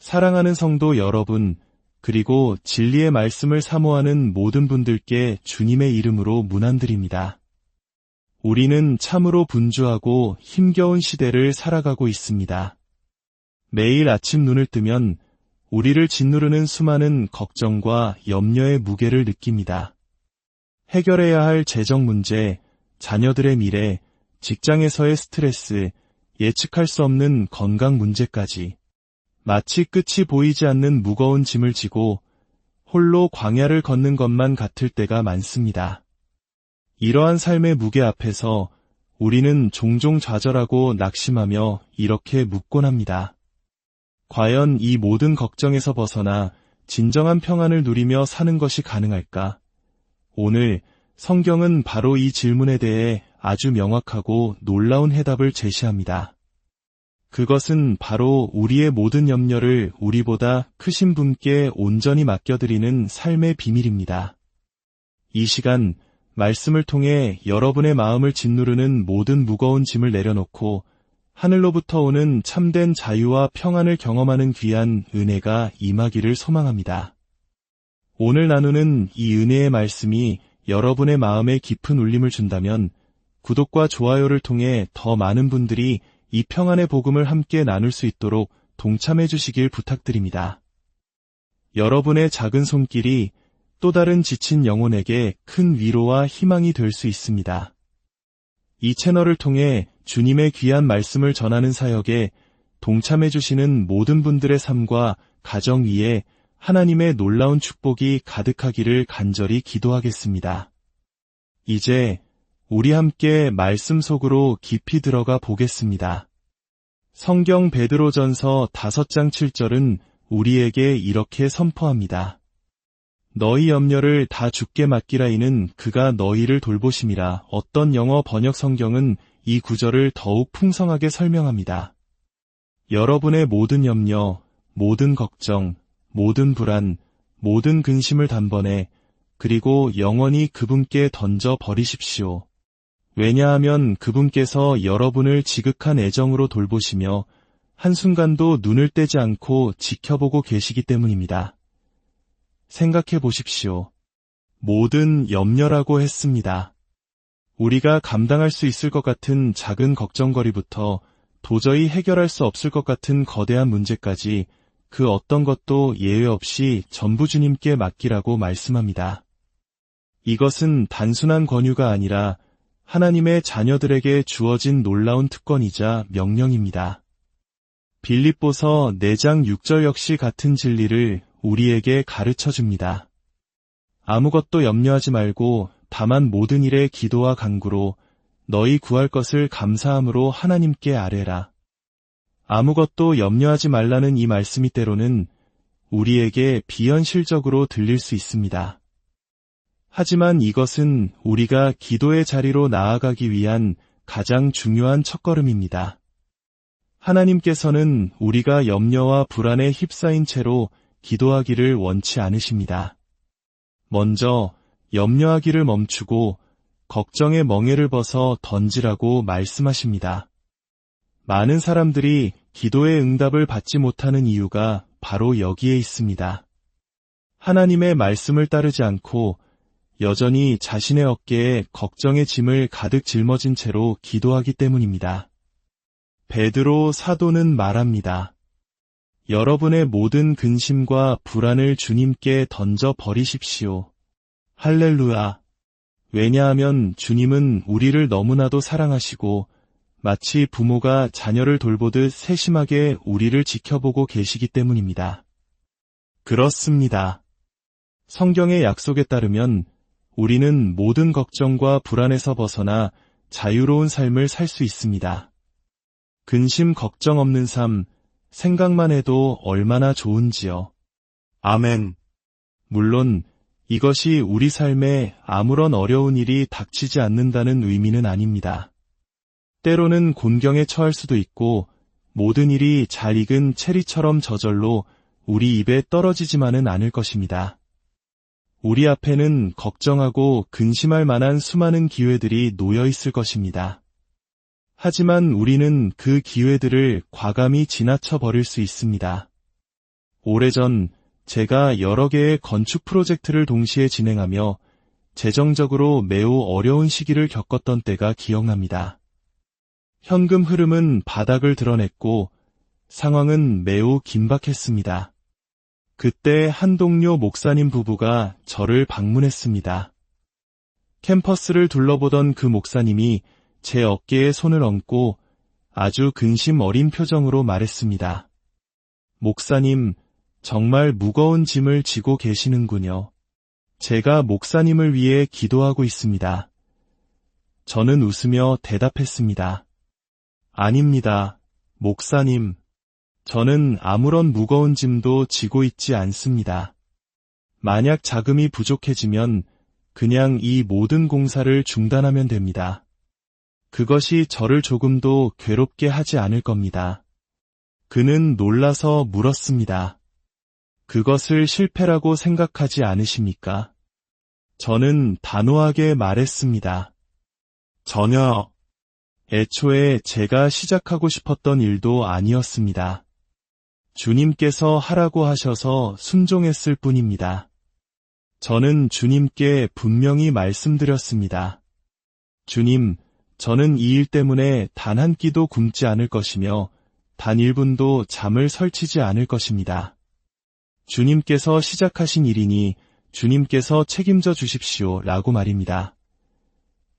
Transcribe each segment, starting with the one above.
사랑하는 성도 여러분, 그리고 진리의 말씀을 사모하는 모든 분들께 주님의 이름으로 문안드립니다. 우리는 참으로 분주하고 힘겨운 시대를 살아가고 있습니다. 매일 아침 눈을 뜨면 우리를 짓누르는 수많은 걱정과 염려의 무게를 느낍니다. 해결해야 할 재정 문제, 자녀들의 미래, 직장에서의 스트레스, 예측할 수 없는 건강 문제까지 마치 끝이 보이지 않는 무거운 짐을 지고 홀로 광야를 걷는 것만 같을 때가 많습니다. 이러한 삶의 무게 앞에서 우리는 종종 좌절하고 낙심하며 이렇게 묻곤 합니다. 과연 이 모든 걱정에서 벗어나 진정한 평안을 누리며 사는 것이 가능할까? 오늘 성경은 바로 이 질문에 대해 아주 명확하고 놀라운 해답을 제시합니다. 그것은 바로 우리의 모든 염려를 우리보다 크신 분께 온전히 맡겨드리는 삶의 비밀입니다. 이 시간 말씀을 통해 여러분의 마음을 짓누르는 모든 무거운 짐을 내려놓고 하늘로부터 오는 참된 자유와 평안을 경험하는 귀한 은혜가 임하기를 소망합니다. 오늘 나누는 이 은혜의 말씀이 여러분의 마음에 깊은 울림을 준다면 구독과 좋아요를 통해 더 많은 분들이 이 평안의 복음을 함께 나눌 수 있도록 동참해 주시길 부탁드립니다. 여러분의 작은 손길이 또 다른 지친 영혼에게 큰 위로와 희망이 될 수 있습니다. 이 채널을 통해 주님의 귀한 말씀을 전하는 사역에 동참해 주시는 모든 분들의 삶과 가정 위에 하나님의 놀라운 축복이 가득하기를 간절히 기도하겠습니다. 이제 우리 함께 말씀 속으로 깊이 들어가 보겠습니다. 성경 베드로전서 5장 7절은 우리에게 이렇게 선포합니다. 너희 염려를 다 주께 맡기라 이는 그가 너희를 돌보심이라. 어떤 영어 번역 성경은 이 구절을 더욱 풍성하게 설명합니다. 여러분의 모든 염려, 모든 걱정, 모든 불안, 모든 근심을 단번에 그리고 영원히 그분께 던져 버리십시오. 왜냐하면 그분께서 여러분을 지극한 애정으로 돌보시며 한순간도 눈을 떼지 않고 지켜보고 계시기 때문입니다. 생각해 보십시오. 모든 염려라고 했습니다. 우리가 감당할 수 있을 것 같은 작은 걱정거리부터 도저히 해결할 수 없을 것 같은 거대한 문제까지 그 어떤 것도 예외 없이 전부 주님께 맡기라고 말씀합니다. 이것은 단순한 권유가 아니라 하나님의 자녀들에게 주어진 놀라운 특권이자 명령입니다. 빌립보서 4장 6절 역시 같은 진리를 우리에게 가르쳐줍니다. 아무것도 염려하지 말고 다만 모든 일에 기도와 간구로 너희 구할 것을 감사함으로 하나님께 아뢰라. 아무것도 염려하지 말라는 이 말씀이 때로는 우리에게 비현실적으로 들릴 수 있습니다. 하지만 이것은 우리가 기도의 자리로 나아가기 위한 가장 중요한 첫걸음입니다. 하나님께서는 우리가 염려와 불안에 휩싸인 채로 기도하기를 원치 않으십니다. 먼저 염려하기를 멈추고 걱정의 멍에를 벗어 던지라고 말씀하십니다. 많은 사람들이 기도의 응답을 받지 못하는 이유가 바로 여기에 있습니다. 하나님의 말씀을 따르지 않고 여전히 자신의 어깨에 걱정의 짐을 가득 짊어진 채로 기도하기 때문입니다. 베드로 사도는 말합니다. 여러분의 모든 근심과 불안을 주님께 던져 버리십시오. 할렐루야. 왜냐하면 주님은 우리를 너무나도 사랑하시고 마치 부모가 자녀를 돌보듯 세심하게 우리를 지켜보고 계시기 때문입니다. 그렇습니다. 성경의 약속에 따르면 우리는 모든 걱정과 불안에서 벗어나 자유로운 삶을 살 수 있습니다. 근심 걱정 없는 삶, 생각만 해도 얼마나 좋은지요. 아멘. 물론 이것이 우리 삶에 아무런 어려운 일이 닥치지 않는다는 의미는 아닙니다. 때로는 곤경에 처할 수도 있고 모든 일이 잘 익은 체리처럼 저절로 우리 입에 떨어지지만은 않을 것입니다. 우리 앞에는 걱정하고 근심할 만한 수많은 기회들이 놓여 있을 것입니다. 하지만 우리는 그 기회들을 과감히 지나쳐 버릴 수 있습니다. 오래전 제가 여러 개의 건축 프로젝트를 동시에 진행하며 재정적으로 매우 어려운 시기를 겪었던 때가 기억납니다. 현금 흐름은 바닥을 드러냈고 상황은 매우 긴박했습니다. 그때 한 동료 목사님 부부가 저를 방문했습니다. 캠퍼스를 둘러보던 그 목사님이 제 어깨에 손을 얹고 아주 근심 어린 표정으로 말했습니다. 목사님, 정말 무거운 짐을 지고 계시는군요. 제가 목사님을 위해 기도하고 있습니다. 저는 웃으며 대답했습니다. 아닙니다, 목사님. 저는 아무런 무거운 짐도 지고 있지 않습니다. 만약 자금이 부족해지면 그냥 이 모든 공사를 중단하면 됩니다. 그것이 저를 조금도 괴롭게 하지 않을 겁니다. 그는 놀라서 물었습니다. 그것을 실패라고 생각하지 않으십니까? 저는 단호하게 말했습니다. 전혀. 애초에 제가 시작하고 싶었던 일도 아니었습니다. 주님께서 하라고 하셔서 순종했을 뿐입니다. 저는 주님께 분명히 말씀드렸습니다. 주님, 저는 이 일 때문에 단 한 끼도 굶지 않을 것이며 단 1분도 잠을 설치지 않을 것입니다. 주님께서 시작하신 일이니 주님께서 책임져 주십시오 라고 말입니다.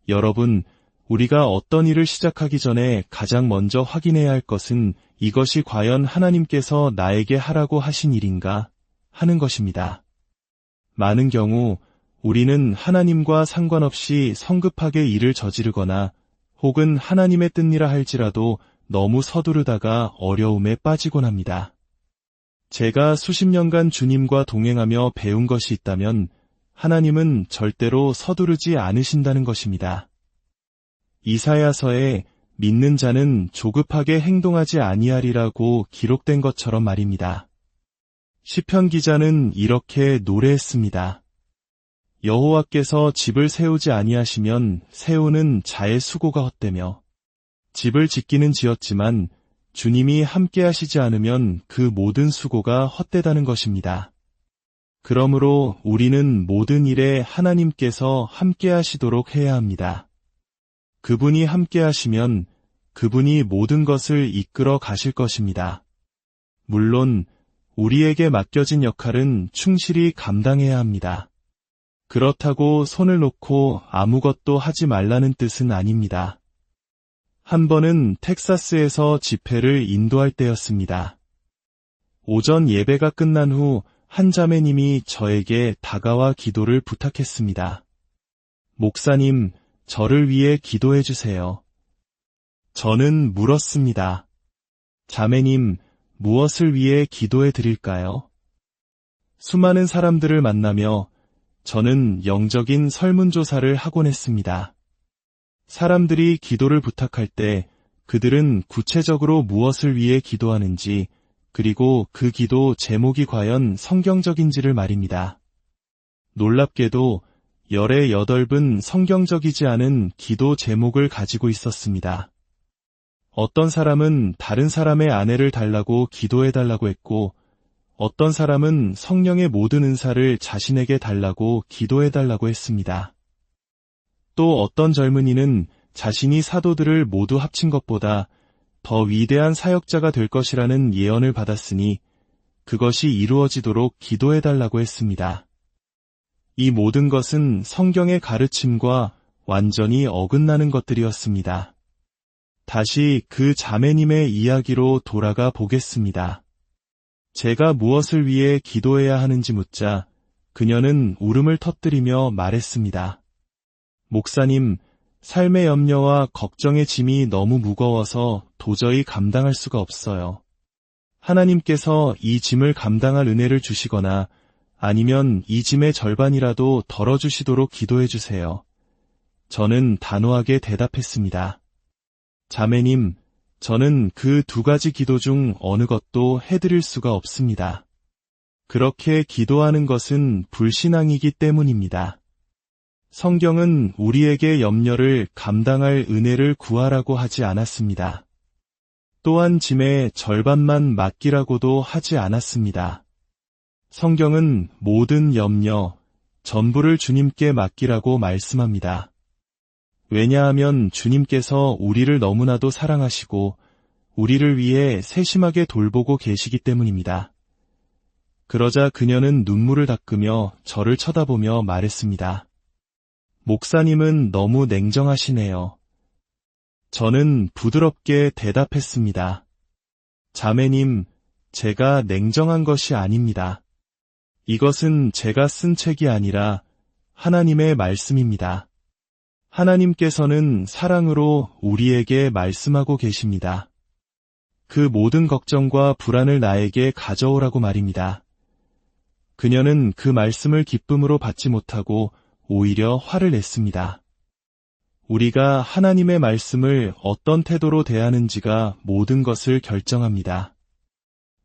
여러분, 우리가 어떤 일을 시작하기 전에 가장 먼저 확인해야 할 것은 이것이 과연 하나님께서 나에게 하라고 하신 일인가 하는 것입니다. 많은 경우 우리는 하나님과 상관없이 성급하게 일을 저지르거나 혹은 하나님의 뜻이라 할지라도 너무 서두르다가 어려움에 빠지곤 합니다. 제가 수십 년간 주님과 동행하며 배운 것이 있다면 하나님은 절대로 서두르지 않으신다는 것입니다. 이사야서에 믿는 자는 조급하게 행동하지 아니하리라고 기록된 것처럼 말입니다. 시편 기자는 이렇게 노래했습니다. 여호와께서 집을 세우지 아니하시면 세우는 자의 수고가 헛되며 집을 짓기는 지었지만 주님이 함께 하시지 않으면 그 모든 수고가 헛되다는 것입니다. 그러므로 우리는 모든 일에 하나님께서 함께 하시도록 해야 합니다. 그분이 함께 하시면 그분이 모든 것을 이끌어 가실 것입니다. 물론 우리에게 맡겨진 역할은 충실히 감당해야 합니다. 그렇다고 손을 놓고 아무것도 하지 말라는 뜻은 아닙니다. 한 번은 텍사스에서 집회를 인도할 때였습니다. 오전 예배가 끝난 후 한 자매님이 저에게 다가와 기도를 부탁했습니다. 목사님, 저를 위해 기도해 주세요. 저는 물었습니다. 자매님, 무엇을 위해 기도해 드릴까요? 수많은 사람들을 만나며 저는 영적인 설문조사를 하곤 했습니다. 사람들이 기도를 부탁할 때 그들은 구체적으로 무엇을 위해 기도하는지, 그리고 그 기도 제목이 과연 성경적인지를 말입니다. 놀랍게도 열의 8은 성경적이지 않은 기도 제목을 가지고 있었습니다. 어떤 사람은 다른 사람의 아내를 달라고 기도해달라고 했고, 어떤 사람은 성령의 모든 은사를 자신에게 달라고 기도해달라고 했습니다. 또 어떤 젊은이는 자신이 사도들을 모두 합친 것보다 더 위대한 사역자가 될 것이라는 예언을 받았으니 그것이 이루어지도록 기도해달라고 했습니다. 이 모든 것은 성경의 가르침과 완전히 어긋나는 것들이었습니다. 다시 그 자매님의 이야기로 돌아가 보겠습니다. 제가 무엇을 위해 기도해야 하는지 묻자 그녀는 울음을 터뜨리며 말했습니다. 목사님, 삶의 염려와 걱정의 짐이 너무 무거워서 도저히 감당할 수가 없어요. 하나님께서 이 짐을 감당할 은혜를 주시거나 아니면 이 짐의 절반이라도 덜어주시도록 기도해 주세요. 저는 단호하게 대답했습니다. 자매님, 저는 그 2가지 기도 중 어느 것도 해드릴 수가 없습니다. 그렇게 기도하는 것은 불신앙이기 때문입니다. 성경은 우리에게 염려를 감당할 은혜를 구하라고 하지 않았습니다. 또한 짐의 절반만 맡기라고도 하지 않았습니다. 성경은 모든 염려, 전부를 주님께 맡기라고 말씀합니다. 왜냐하면 주님께서 우리를 너무나도 사랑하시고 우리를 위해 세심하게 돌보고 계시기 때문입니다. 그러자 그녀는 눈물을 닦으며 저를 쳐다보며 말했습니다. 목사님은 너무 냉정하시네요. 저는 부드럽게 대답했습니다. 자매님, 제가 냉정한 것이 아닙니다. 이것은 제가 쓴 책이 아니라 하나님의 말씀입니다. 하나님께서는 사랑으로 우리에게 말씀하고 계십니다. 그 모든 걱정과 불안을 나에게 가져오라고 말입니다. 그녀는 그 말씀을 기쁨으로 받지 못하고 오히려 화를 냈습니다. 우리가 하나님의 말씀을 어떤 태도로 대하는지가 모든 것을 결정합니다.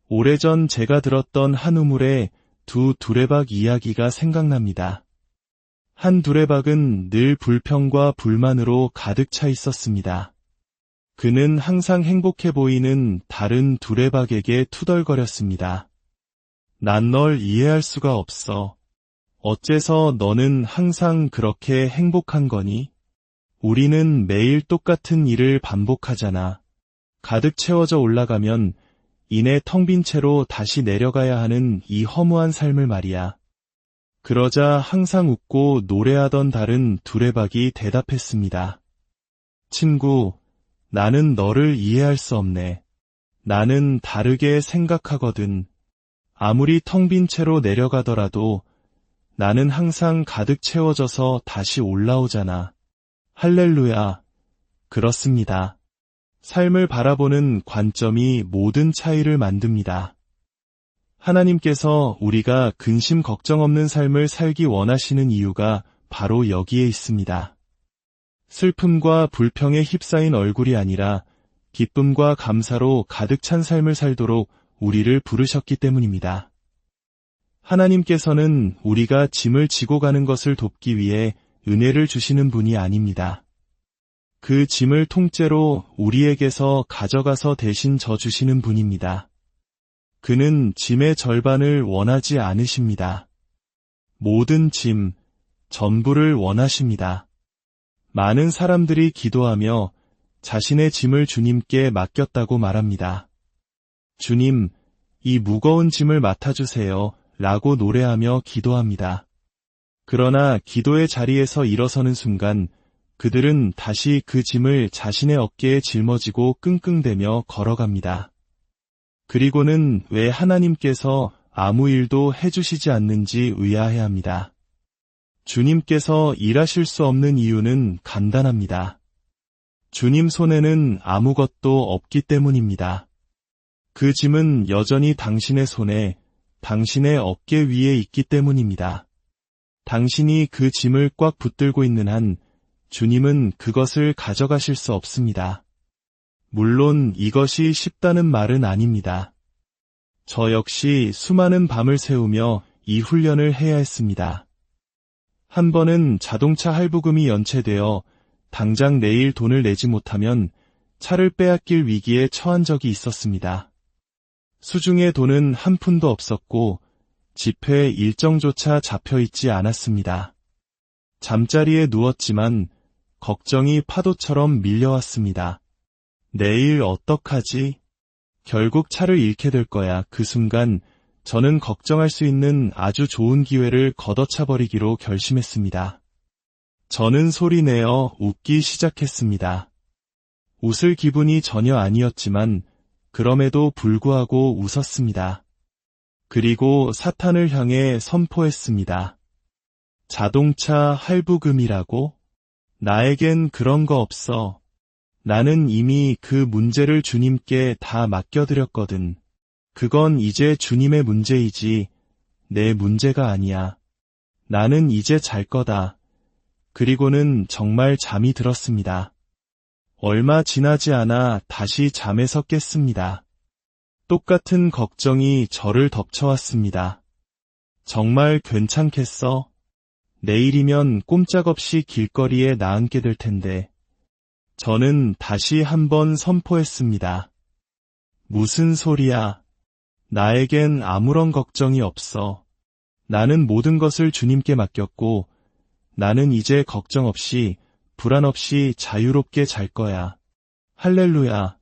오래전 제가 들었던 한 우물에 두 두레박 이야기가 생각납니다. 한 두레박은 늘 불평과 불만으로 가득 차 있었습니다. 그는 항상 행복해 보이는 다른 두레박에게 투덜거렸습니다. 난 널 이해할 수가 없어. 어째서 너는 항상 그렇게 행복한 거니? 우리는 매일 똑같은 일을 반복하잖아. 가득 채워져 올라가면 이내 텅 빈 채로 다시 내려가야 하는 이 허무한 삶을 말이야. 그러자 항상 웃고 노래하던 다른 두레박이 대답했습니다. 친구, 나는 너를 이해할 수 없네. 나는 다르게 생각하거든. 아무리 텅 빈 채로 내려가더라도 나는 항상 가득 채워져서 다시 올라오잖아. 할렐루야. 그렇습니다. 삶을 바라보는 관점이 모든 차이를 만듭니다. 하나님께서 우리가 근심 걱정 없는 삶을 살기 원하시는 이유가 바로 여기에 있습니다. 슬픔과 불평에 휩싸인 얼굴이 아니라 기쁨과 감사로 가득 찬 삶을 살도록 우리를 부르셨기 때문입니다. 하나님께서는 우리가 짐을 지고 가는 것을 돕기 위해 은혜를 주시는 분이 아닙니다. 그 짐을 통째로 우리에게서 가져가서 대신 져주시는 분입니다. 그는 짐의 절반을 원하지 않으십니다. 모든 짐, 전부를 원하십니다. 많은 사람들이 기도하며 자신의 짐을 주님께 맡겼다고 말합니다. 주님, 이 무거운 짐을 맡아주세요 라고 노래하며 기도합니다. 그러나 기도의 자리에서 일어서는 순간 그들은 다시 그 짐을 자신의 어깨에 짊어지고 끙끙대며 걸어갑니다. 그리고는 왜 하나님께서 아무 일도 해주시지 않는지 의아해합니다. 주님께서 일하실 수 없는 이유는 간단합니다. 주님 손에는 아무것도 없기 때문입니다. 그 짐은 여전히 당신의 손에, 당신의 어깨 위에 있기 때문입니다. 당신이 그 짐을 꽉 붙들고 있는 한 주님은 그것을 가져가실 수 없습니다. 물론 이것이 쉽다는 말은 아닙니다. 저 역시 수많은 밤을 새우며 이 훈련을 해야 했습니다. 한 번은 자동차 할부금이 연체되어 당장 내일 돈을 내지 못하면 차를 빼앗길 위기에 처한 적이 있었습니다. 수중에 돈은 한 푼도 없었고 집회 일정조차 잡혀있지 않았습니다. 잠자리에 누웠지만 걱정이 파도처럼 밀려왔습니다. 내일 어떡하지? 결국 차를 잃게 될 거야. 그 순간 저는 걱정할 수 있는 아주 좋은 기회를 걷어차버리기로 결심했습니다. 저는 소리내어 웃기 시작했습니다. 웃을 기분이 전혀 아니었지만 그럼에도 불구하고 웃었습니다. 그리고 사탄을 향해 선포했습니다. 자동차 할부금이라고? 나에겐 그런 거 없어. 나는 이미 그 문제를 주님께 다 맡겨드렸거든. 그건 이제 주님의 문제이지 내 문제가 아니야. 나는 이제 잘 거다. 그리고는 정말 잠이 들었습니다. 얼마 지나지 않아 다시 잠에서 깼습니다. 똑같은 걱정이 저를 덮쳐왔습니다. 정말 괜찮겠어? 내일이면 꼼짝없이 길거리에 나앉게 될 텐데. 저는 다시 한번 선포했습니다. 무슨 소리야? 나에겐 아무런 걱정이 없어. 나는 모든 것을 주님께 맡겼고, 나는 이제 걱정 없이, 불안 없이 자유롭게 잘 거야. 할렐루야.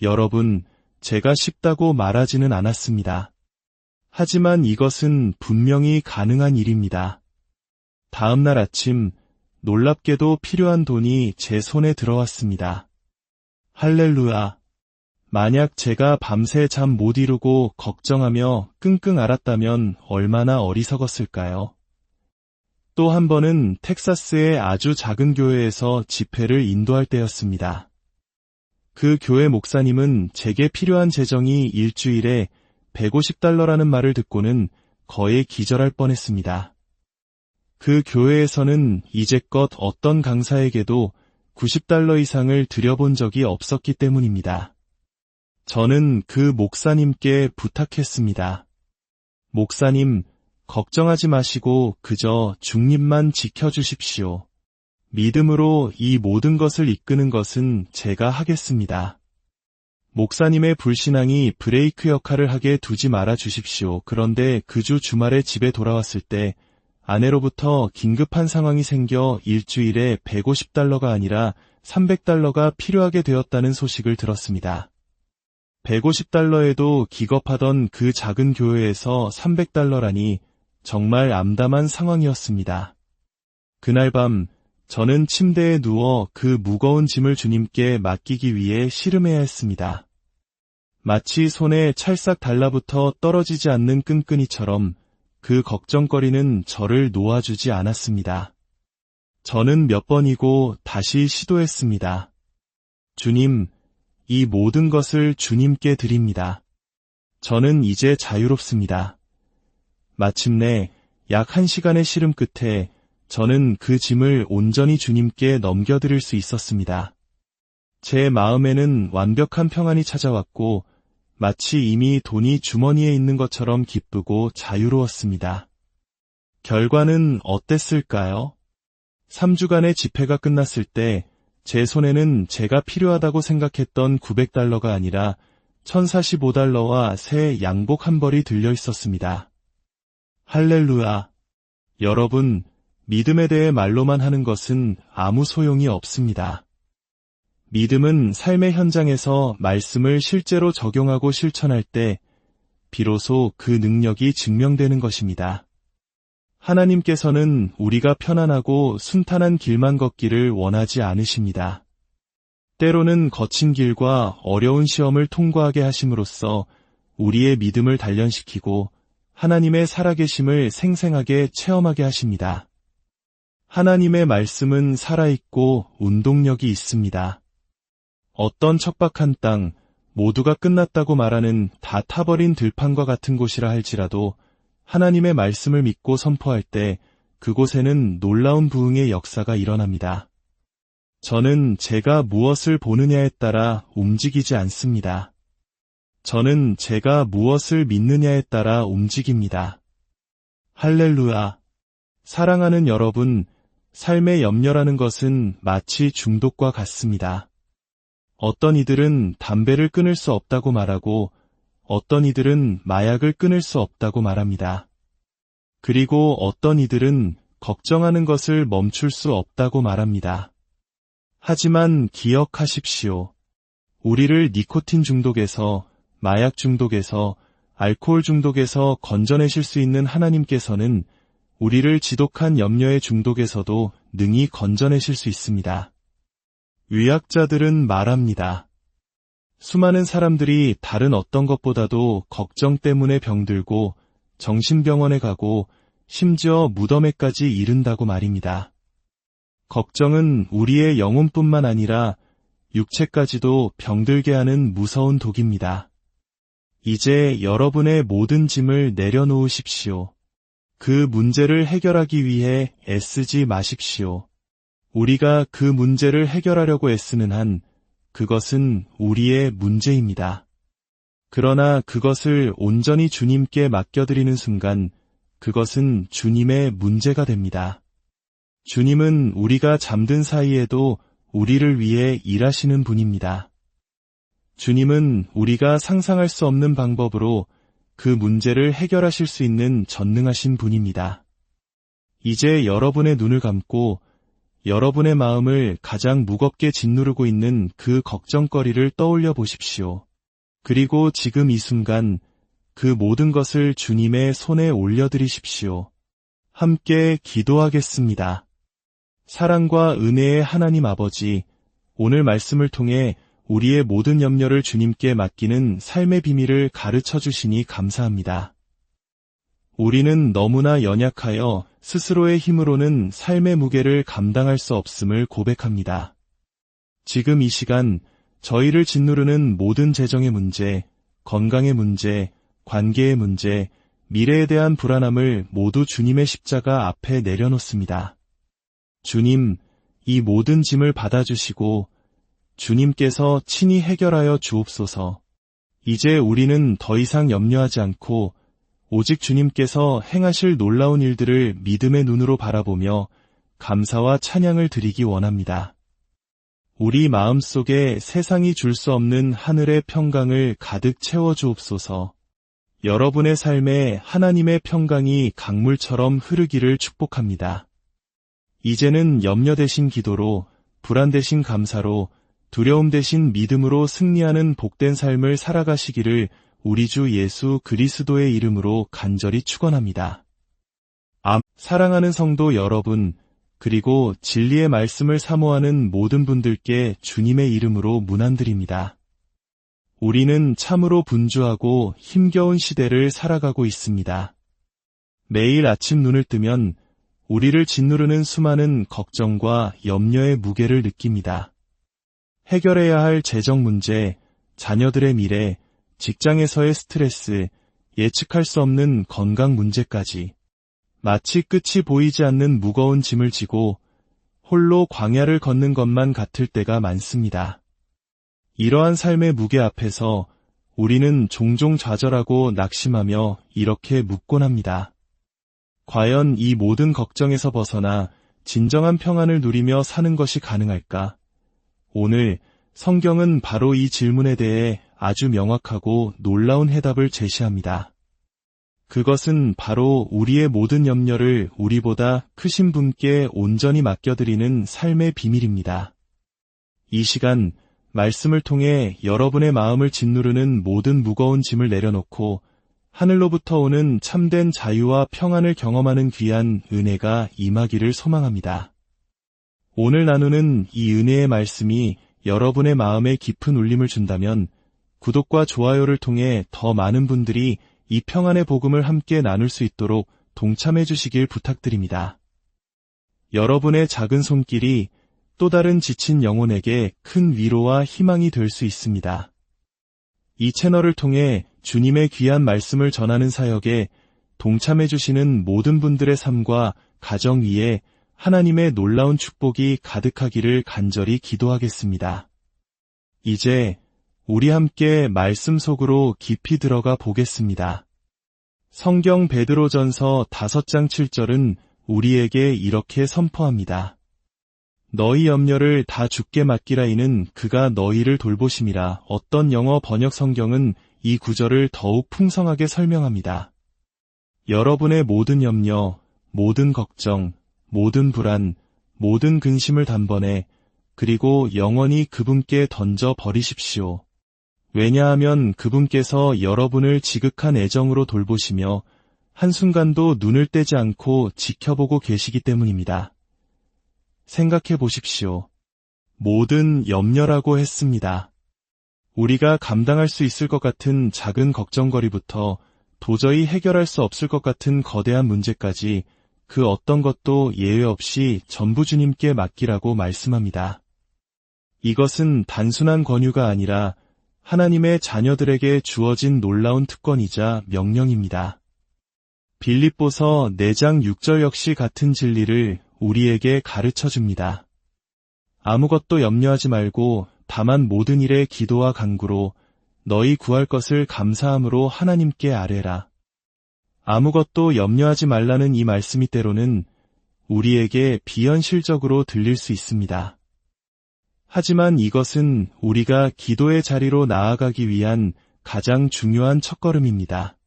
여러분, 제가 쉽다고 말하지는 않았습니다. 하지만 이것은 분명히 가능한 일입니다. 다음 날 아침, 놀랍게도 필요한 돈이 제 손에 들어왔습니다. 할렐루야. 만약 제가 밤새 잠 못 이루고 걱정하며 끙끙 앓았다면 얼마나 어리석었을까요? 또 한 번은 텍사스의 아주 작은 교회에서 집회를 인도할 때였습니다. 그 교회 목사님은 제게 필요한 재정이 일주일에 $150라는 말을 듣고는 거의 기절할 뻔했습니다. 그 교회에서는 이제껏 어떤 강사에게도 $90 이상을 들여본 적이 없었기 때문입니다. 저는 그 목사님께 부탁했습니다. 목사님, 걱정하지 마시고 그저 중립만 지켜주십시오. 믿음으로 이 모든 것을 이끄는 것은 제가 하겠습니다. 목사님의 불신앙이 브레이크 역할을 하게 두지 말아 주십시오. 그런데 그 주 주말에 집에 돌아왔을 때 아내로부터 긴급한 상황이 생겨 일주일에 $150가 아니라 $300가 필요하게 되었다는 소식을 들었습니다. $150에도 기겁하던 그 작은 교회에서 $300라니 정말 암담한 상황이었습니다. 그날 밤 저는 침대에 누워 그 무거운 짐을 주님께 맡기기 위해 씨름해야 했습니다. 마치 손에 찰싹 달라붙어 떨어지지 않는 끈끈이처럼 그 걱정거리는 저를 놓아주지 않았습니다. 저는 몇 번이고 다시 시도했습니다. 주님, 이 모든 것을 주님께 드립니다. 저는 이제 자유롭습니다. 마침내 약 1시간의 씨름 끝에 저는 그 짐을 온전히 주님께 넘겨드릴 수 있었습니다. 제 마음에는 완벽한 평안이 찾아왔고 마치 이미 돈이 주머니에 있는 것처럼 기쁘고 자유로웠습니다. 결과는 어땠을까요? 3주간의 집회가 끝났을 때 제 손에는 제가 필요하다고 생각했던 $900가 아니라 $1045와 새 양복 한 벌이 들려 있었습니다. 할렐루야. 여러분, 믿음에 대해 말로만 하는 것은 아무 소용이 없습니다. 믿음은 삶의 현장에서 말씀을 실제로 적용하고 실천할 때 비로소 그 능력이 증명되는 것입니다. 하나님께서는 우리가 편안하고 순탄한 길만 걷기를 원하지 않으십니다. 때로는 거친 길과 어려운 시험을 통과하게 하심으로써 우리의 믿음을 단련시키고 하나님의 살아계심을 생생하게 체험하게 하십니다. 하나님의 말씀은 살아있고 운동력이 있습니다. 어떤 척박한 땅, 모두가 끝났다고 말하는 다 타버린 들판과 같은 곳이라 할지라도 하나님의 말씀을 믿고 선포할 때 그곳에는 놀라운 부흥의 역사가 일어납니다. 저는 제가 무엇을 보느냐에 따라 움직이지 않습니다. 저는 제가 무엇을 믿느냐에 따라 움직입니다. 할렐루야. 사랑하는 여러분, 삶의 염려라는 것은 마치 중독과 같습니다. 어떤 이들은 담배를 끊을 수 없다고 말하고 어떤 이들은 마약을 끊을 수 없다고 말합니다. 그리고 어떤 이들은 걱정하는 것을 멈출 수 없다고 말합니다. 하지만 기억하십시오. 우리를 니코틴 중독에서, 마약 중독에서, 알코올 중독에서 건져내실 수 있는 하나님께서는 우리를 지독한 염려의 중독에서도 능히 건져내실 수 있습니다. 의학자들은 말합니다. 수많은 사람들이 다른 어떤 것보다도 걱정 때문에 병들고 정신병원에 가고 심지어 무덤에까지 이른다고 말입니다. 걱정은 우리의 영혼뿐만 아니라 육체까지도 병들게 하는 무서운 독입니다. 이제 여러분의 모든 짐을 내려놓으십시오. 그 문제를 해결하기 위해 애쓰지 마십시오. 우리가 그 문제를 해결하려고 애쓰는 한 그것은 우리의 문제입니다. 그러나 그것을 온전히 주님께 맡겨드리는 순간 그것은 주님의 문제가 됩니다. 주님은 우리가 잠든 사이에도 우리를 위해 일하시는 분입니다. 주님은 우리가 상상할 수 없는 방법으로 그 문제를 해결하실 수 있는 전능하신 분입니다. 이제 여러분의 눈을 감고 여러분의 마음을 가장 무겁게 짓누르고 있는 그 걱정거리를 떠올려 보십시오. 그리고 지금 이 순간 그 모든 것을 주님의 손에 올려드리십시오. 함께 기도하겠습니다. 사랑과 은혜의 하나님 아버지, 오늘 말씀을 통해 우리의 모든 염려를 주님께 맡기는 삶의 비밀을 가르쳐 주시니 감사합니다. 우리는 너무나 연약하여 스스로의 힘으로는 삶의 무게를 감당할 수 없음을 고백합니다. 지금 이 시간 저희를 짓누르는 모든 재정의 문제, 건강의 문제, 관계의 문제, 미래에 대한 불안함을 모두 주님의 십자가 앞에 내려놓습니다. 주님, 이 모든 짐을 받아주시고 주님께서 친히 해결하여 주옵소서. 이제 우리는 더 이상 염려하지 않고 오직 주님께서 행하실 놀라운 일들을 믿음의 눈으로 바라보며 감사와 찬양을 드리기 원합니다. 우리 마음속에 세상이 줄 수 없는 하늘의 평강을 가득 채워주옵소서. 여러분의 삶에 하나님의 평강이 강물처럼 흐르기를 축복합니다. 이제는 염려 대신 기도로, 불안 대신 감사로, 두려움 대신 믿음으로 승리하는 복된 삶을 살아가시기를 우리 주 예수 그리스도의 이름으로 간절히 축원합니다. 사랑하는 성도 여러분, 그리고 진리의 말씀을 사모하는 모든 분들께 주님의 이름으로 문안드립니다. 우리는 참으로 분주하고 힘겨운 시대를 살아가고 있습니다. 매일 아침 눈을 뜨면 우리를 짓누르는 수많은 걱정과 염려의 무게를 느낍니다. 해결해야 할 재정 문제, 자녀들의 미래, 직장에서의 스트레스, 예측할 수 없는 건강 문제까지 마치 끝이 보이지 않는 무거운 짐을 지고 홀로 광야를 걷는 것만 같을 때가 많습니다. 이러한 삶의 무게 앞에서 우리는 종종 좌절하고 낙심하며 이렇게 묻곤 합니다. 과연 이 모든 걱정에서 벗어나 진정한 평안을 누리며 사는 것이 가능할까? 오늘 성경은 바로 이 질문에 대해 아주 명확하고 놀라운 해답을 제시합니다. 그것은 바로 우리의 모든 염려를 우리보다 크신 분께 온전히 맡겨드리는 삶의 비밀입니다. 이 시간 말씀을 통해 여러분의 마음을 짓누르는 모든 무거운 짐을 내려놓고 하늘로부터 오는 참된 자유와 평안을 경험하는 귀한 은혜가 임하기를 소망합니다. 오늘 나누는 이 은혜의 말씀이 여러분의 마음에 깊은 울림을 준다면 구독과 좋아요를 통해 더 많은 분들이 이 평안의 복음을 함께 나눌 수 있도록 동참해 주시길 부탁드립니다. 여러분의 작은 손길이 또 다른 지친 영혼에게 큰 위로와 희망이 될 수 있습니다. 이 채널을 통해 주님의 귀한 말씀을 전하는 사역에 동참해 주시는 모든 분들의 삶과 가정 위에 하나님의 놀라운 축복이 가득하기를 간절히 기도하겠습니다. 이제 우리 함께 말씀 속으로 깊이 들어가 보겠습니다. 성경 베드로전서 5장 7절은 우리에게 이렇게 선포합니다. 너희 염려를 다 주께 맡기라 이는 그가 너희를 돌보심이라. 어떤 영어 번역 성경은 이 구절을 더욱 풍성하게 설명합니다. 여러분의 모든 염려, 모든 걱정, 모든 불안, 모든 근심을 단번에 그리고 영원히 그분께 던져 버리십시오. 왜냐하면 그분께서 여러분을 지극한 애정으로 돌보시며 한순간도 눈을 떼지 않고 지켜보고 계시기 때문입니다. 생각해 보십시오. 모든 염려라고 했습니다. 우리가 감당할 수 있을 것 같은 작은 걱정거리부터 도저히 해결할 수 없을 것 같은 거대한 문제까지 그 어떤 것도 예외 없이 전부 주님께 맡기라고 말씀합니다. 이것은 단순한 권유가 아니라 하나님의 자녀들에게 주어진 놀라운 특권이자 명령입니다. 빌립보서 4장 6절 역시 같은 진리를 우리에게 가르쳐 줍니다. 아무것도 염려하지 말고 다만 모든 일에 기도와 간구로 너희 구할 것을 감사함으로 하나님께 아뢰라. 아무것도 염려하지 말라는 이 말씀이 때로는 우리에게 비현실적으로 들릴 수 있습니다. 하지만 이것은 우리가 기도의 자리로 나아가기 위한 가장 중요한 첫걸음입니다.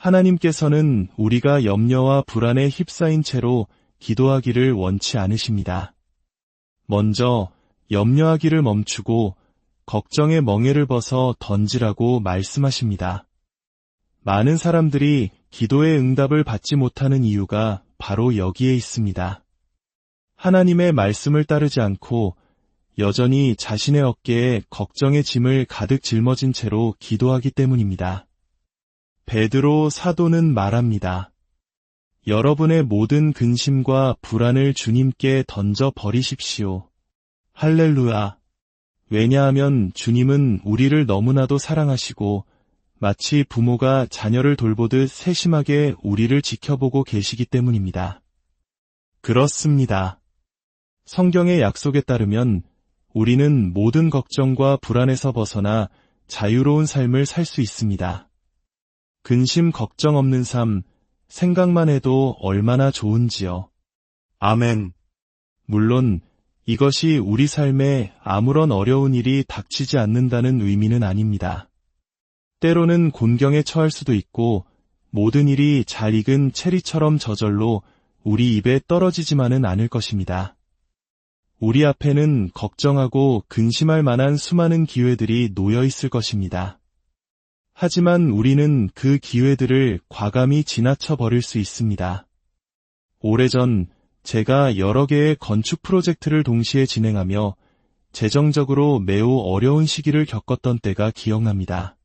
하나님께서는 우리가 염려와 불안에 휩싸인 채로 기도하기를 원치 않으십니다. 먼저 염려하기를 멈추고 걱정의 멍에를 벗어 던지라고 말씀하십니다. 많은 사람들이 기도의 응답을 받지 못하는 이유가 바로 여기에 있습니다. 하나님의 말씀을 따르지 않고 여전히 자신의 어깨에 걱정의 짐을 가득 짊어진 채로 기도하기 때문입니다. 베드로 사도는 말합니다. 여러분의 모든 근심과 불안을 주님께 던져 버리십시오. 할렐루야. 왜냐하면 주님은 우리를 너무나도 사랑하시고 마치 부모가 자녀를 돌보듯 세심하게 우리를 지켜보고 계시기 때문입니다. 그렇습니다. 성경의 약속에 따르면 우리는 모든 걱정과 불안에서 벗어나 자유로운 삶을 살 수 있습니다. 근심 걱정 없는 삶, 생각만 해도 얼마나 좋은지요. 아멘. 물론 이것이 우리 삶에 아무런 어려운 일이 닥치지 않는다는 의미는 아닙니다. 때로는 곤경에 처할 수도 있고 모든 일이 잘 익은 체리처럼 저절로 우리 입에 떨어지지만은 않을 것입니다. 우리 앞에는 걱정하고 근심할 만한 수많은 기회들이 놓여 있을 것입니다. 하지만 우리는 그 기회들을 과감히 지나쳐 버릴 수 있습니다. 오래전 제가 여러 개의 건축 프로젝트를 동시에 진행하며 재정적으로 매우 어려운 시기를 겪었던 때가 기억납니다.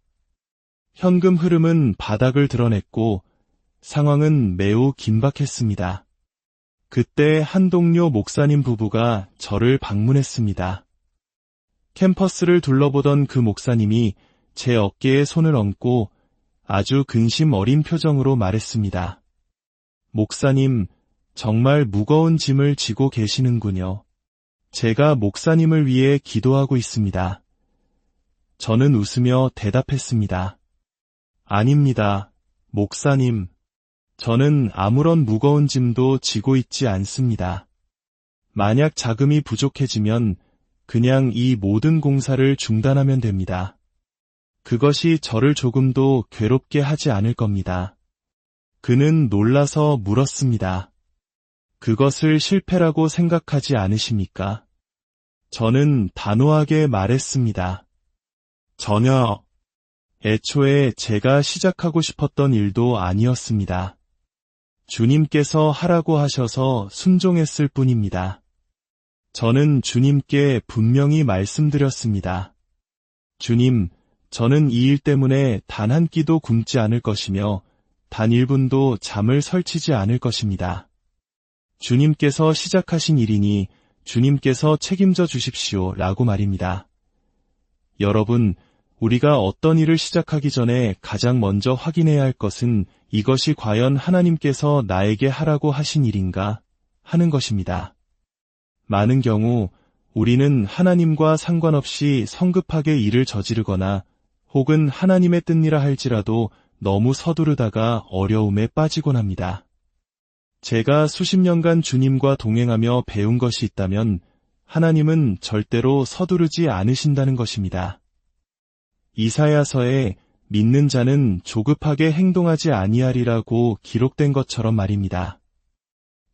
현금 흐름은 바닥을 드러냈고 상황은 매우 긴박했습니다. 그때 한 동료 목사님 부부가 저를 방문했습니다. 캠퍼스를 둘러보던 그 목사님이 제 어깨에 손을 얹고 아주 근심 어린 표정으로 말했습니다. 목사님, 정말 무거운 짐을 지고 계시는군요. 제가 목사님을 위해 기도하고 있습니다. 저는 웃으며 대답했습니다. 아닙니다, 목사님. 저는 아무런 무거운 짐도 지고 있지 않습니다. 만약 자금이 부족해지면 그냥 이 모든 공사를 중단하면 됩니다. 그것이 저를 조금도 괴롭게 하지 않을 겁니다. 그는 놀라서 물었습니다. 그것을 실패라고 생각하지 않으십니까? 저는 단호하게 말했습니다. 전혀. 애초에 제가 시작하고 싶었던 일도 아니었습니다. 주님께서 하라고 하셔서 순종했을 뿐입니다. 저는 주님께 분명히 말씀드렸습니다. 주님, 저는 이 일 때문에 단 한 끼도 굶지 않을 것이며 단 1분도 잠을 설치지 않을 것입니다. 주님께서 시작하신 일이니 주님께서 책임져 주십시오 라고 말입니다. 여러분, 우리가 어떤 일을 시작하기 전에 가장 먼저 확인해야 할 것은 이것이 과연 하나님께서 나에게 하라고 하신 일인가 하는 것입니다. 많은 경우 우리는 하나님과 상관없이 성급하게 일을 저지르거나 혹은 하나님의 뜻이라 할지라도 너무 서두르다가 어려움에 빠지곤 합니다. 제가 수십 년간 주님과 동행하며 배운 것이 있다면 하나님은 절대로 서두르지 않으신다는 것입니다. 이사야서에 믿는 자는 조급하게 행동하지 아니하리라고 기록된 것처럼 말입니다.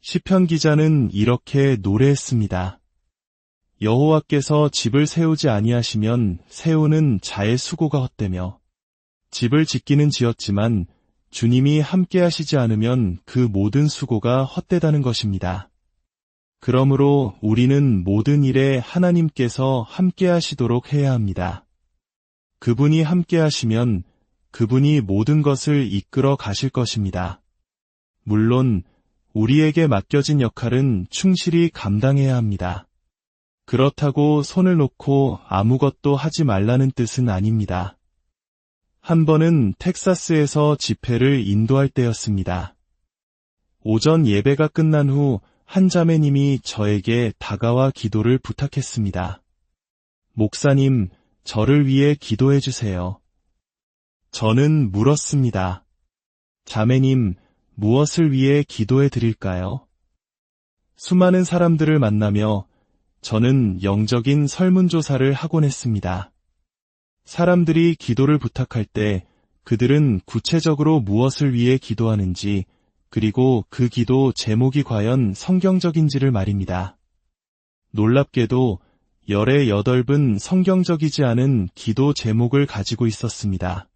시편 기자는 이렇게 노래했습니다. 여호와께서 집을 세우지 아니하시면 세우는 자의 수고가 헛되며 집을 짓기는 지었지만 주님이 함께 하시지 않으면 그 모든 수고가 헛되다는 것입니다. 그러므로 우리는 모든 일에 하나님께서 함께 하시도록 해야 합니다. 그분이 함께 하시면 그분이 모든 것을 이끌어 가실 것입니다. 물론 우리에게 맡겨진 역할은 충실히 감당해야 합니다. 그렇다고 손을 놓고 아무것도 하지 말라는 뜻은 아닙니다. 한 번은 텍사스에서 집회를 인도할 때였습니다. 오전 예배가 끝난 후 한 자매님이 저에게 다가와 기도를 부탁했습니다. 목사님, 저를 위해 기도해 주세요. 저는 물었습니다. 자매님, 무엇을 위해 기도해 드릴까요? 수많은 사람들을 만나며 저는 영적인 설문조사를 하곤 했습니다. 사람들이 기도를 부탁할 때 그들은 구체적으로 무엇을 위해 기도하는지, 그리고 그 기도 제목이 과연 성경적인지를 말입니다. 놀랍게도 열의 8은 성경적이지 않은 기도 제목을 가지고 있었습니다.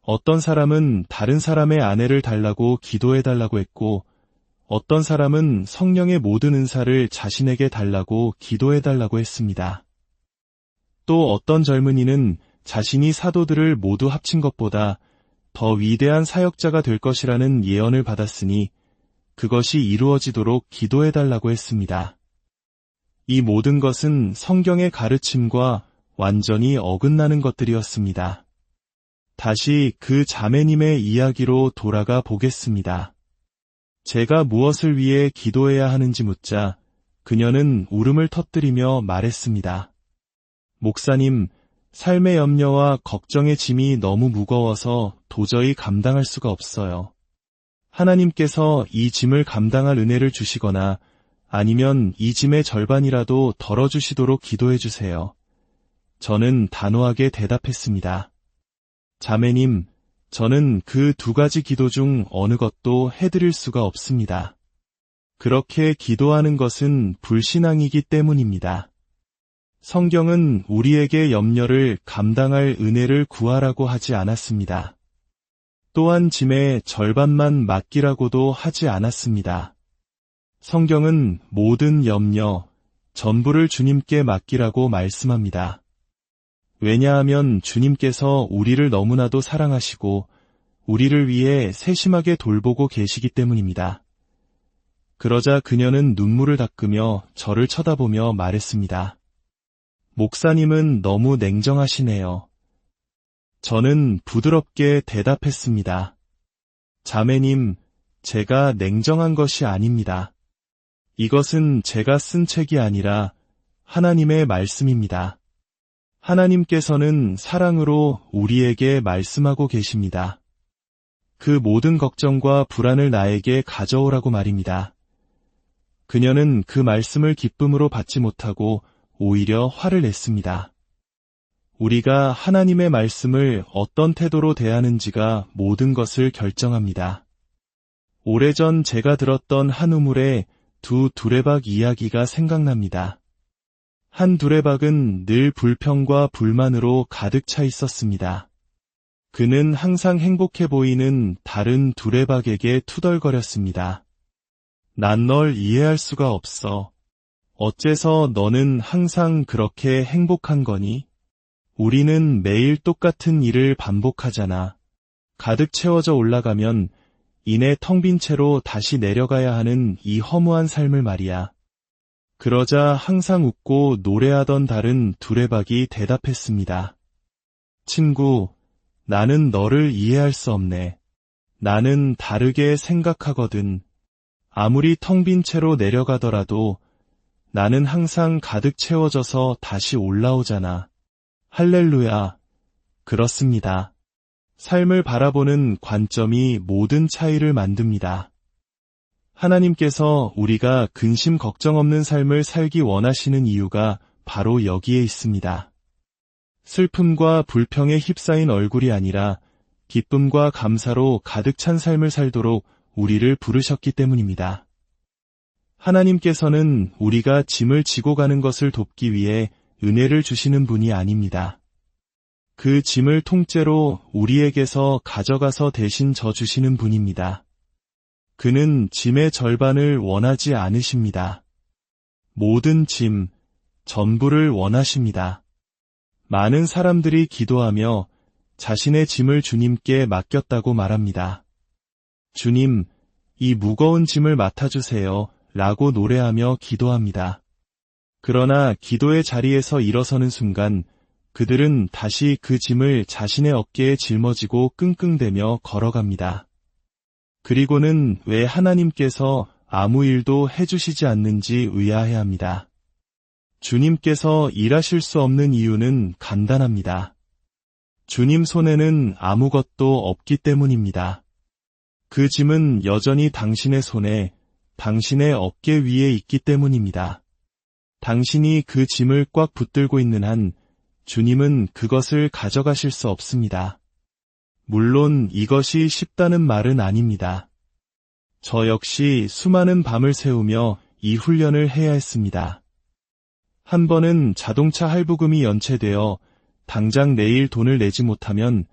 어떤 사람은 다른 사람의 아내를 달라고 기도해달라고 했고, 어떤 사람은 성령의 모든 은사를 자신에게 달라고 기도해달라고 했습니다. 또 어떤 젊은이는 자신이 사도들을 모두 합친 것보다 더 위대한 사역자가 될 것이라는 예언을 받았으니 그것이 이루어지도록 기도해달라고 했습니다. 이 모든 것은 성경의 가르침과 완전히 어긋나는 것들이었습니다. 다시 그 자매님의 이야기로 돌아가 보겠습니다. 제가 무엇을 위해 기도해야 하는지 묻자 그녀는 울음을 터뜨리며 말했습니다. 목사님, 삶의 염려와 걱정의 짐이 너무 무거워서 도저히 감당할 수가 없어요. 하나님께서 이 짐을 감당할 은혜를 주시거나 아니면 이 짐의 절반이라도 덜어주시도록 기도해 주세요. 저는 단호하게 대답했습니다. 자매님, 저는 그 2가지 기도 중 어느 것도 해드릴 수가 없습니다. 그렇게 기도하는 것은 불신앙이기 때문입니다. 성경은 우리에게 염려를 감당할 은혜를 구하라고 하지 않았습니다. 또한 짐의 절반만 맡기라고도 하지 않았습니다. 성경은 모든 염려, 전부를 주님께 맡기라고 말씀합니다. 왜냐하면 주님께서 우리를 너무나도 사랑하시고 우리를 위해 세심하게 돌보고 계시기 때문입니다. 그러자 그녀는 눈물을 닦으며 저를 쳐다보며 말했습니다. 목사님은 너무 냉정하시네요. 저는 부드럽게 대답했습니다. 자매님, 제가 냉정한 것이 아닙니다. 이것은 제가 쓴 책이 아니라 하나님의 말씀입니다. 하나님께서는 사랑으로 우리에게 말씀하고 계십니다. 그 모든 걱정과 불안을 나에게 가져오라고 말입니다. 그녀는 그 말씀을 기쁨으로 받지 못하고 오히려 화를 냈습니다. 우리가 하나님의 말씀을 어떤 태도로 대하는지가 모든 것을 결정합니다. 오래전 제가 들었던 한 우물의 2 두레박 이야기가 생각납니다. 한 두레박은 늘 불평과 불만으로 가득 차 있었습니다. 그는 항상 행복해 보이는 다른 두레박에게 투덜거렸습니다. 난 널 이해할 수가 없어. 어째서 너는 항상 그렇게 행복한 거니? 우리는 매일 똑같은 일을 반복하잖아. 가득 채워져 올라가면 이내 텅 빈 채로 다시 내려가야 하는 이 허무한 삶을 말이야. 그러자 항상 웃고 노래하던 다른 두레박이 대답했습니다. 친구, 나는 너를 이해할 수 없네. 나는 다르게 생각하거든. 아무리 텅 빈 채로 내려가더라도 나는 항상 가득 채워져서 다시 올라오잖아. 할렐루야. 그렇습니다. 삶을 바라보는 관점이 모든 차이를 만듭니다. 하나님께서 우리가 근심 걱정 없는 삶을 살기 원하시는 이유가 바로 여기에 있습니다. 슬픔과 불평에 휩싸인 얼굴이 아니라 기쁨과 감사로 가득 찬 삶을 살도록 우리를 부르셨기 때문입니다. 하나님께서는 우리가 짐을 지고 가는 것을 돕기 위해 은혜를 주시는 분이 아닙니다. 그 짐을 통째로 우리에게서 가져가서 대신 져주시는 분입니다. 그는 짐의 절반을 원하지 않으십니다. 모든 짐, 전부를 원하십니다. 많은 사람들이 기도하며 자신의 짐을 주님께 맡겼다고 말합니다. 주님, 이 무거운 짐을 맡아주세요 라고 노래하며 기도합니다. 그러나 기도의 자리에서 일어서는 순간 그들은 다시 그 짐을 자신의 어깨에 짊어지고 끙끙대며 걸어갑니다. 그리고는 왜 하나님께서 아무 일도 해주시지 않는지 의아해합니다. 주님께서 일하실 수 없는 이유는 간단합니다. 주님 손에는 아무것도 없기 때문입니다. 그 짐은 여전히 당신의 손에, 당신의 어깨 위에 있기 때문입니다. 당신이 그 짐을 꽉 붙들고 있는 한 주님은 그것을 가져가실 수 없습니다. 물론 이것이 쉽다는 말은 아닙니다. 저 역시 수많은 밤을 새우며 이 훈련을 해야 했습니다. 한 번은 자동차 할부금이 연체되어 당장 내일 돈을 내지 못하면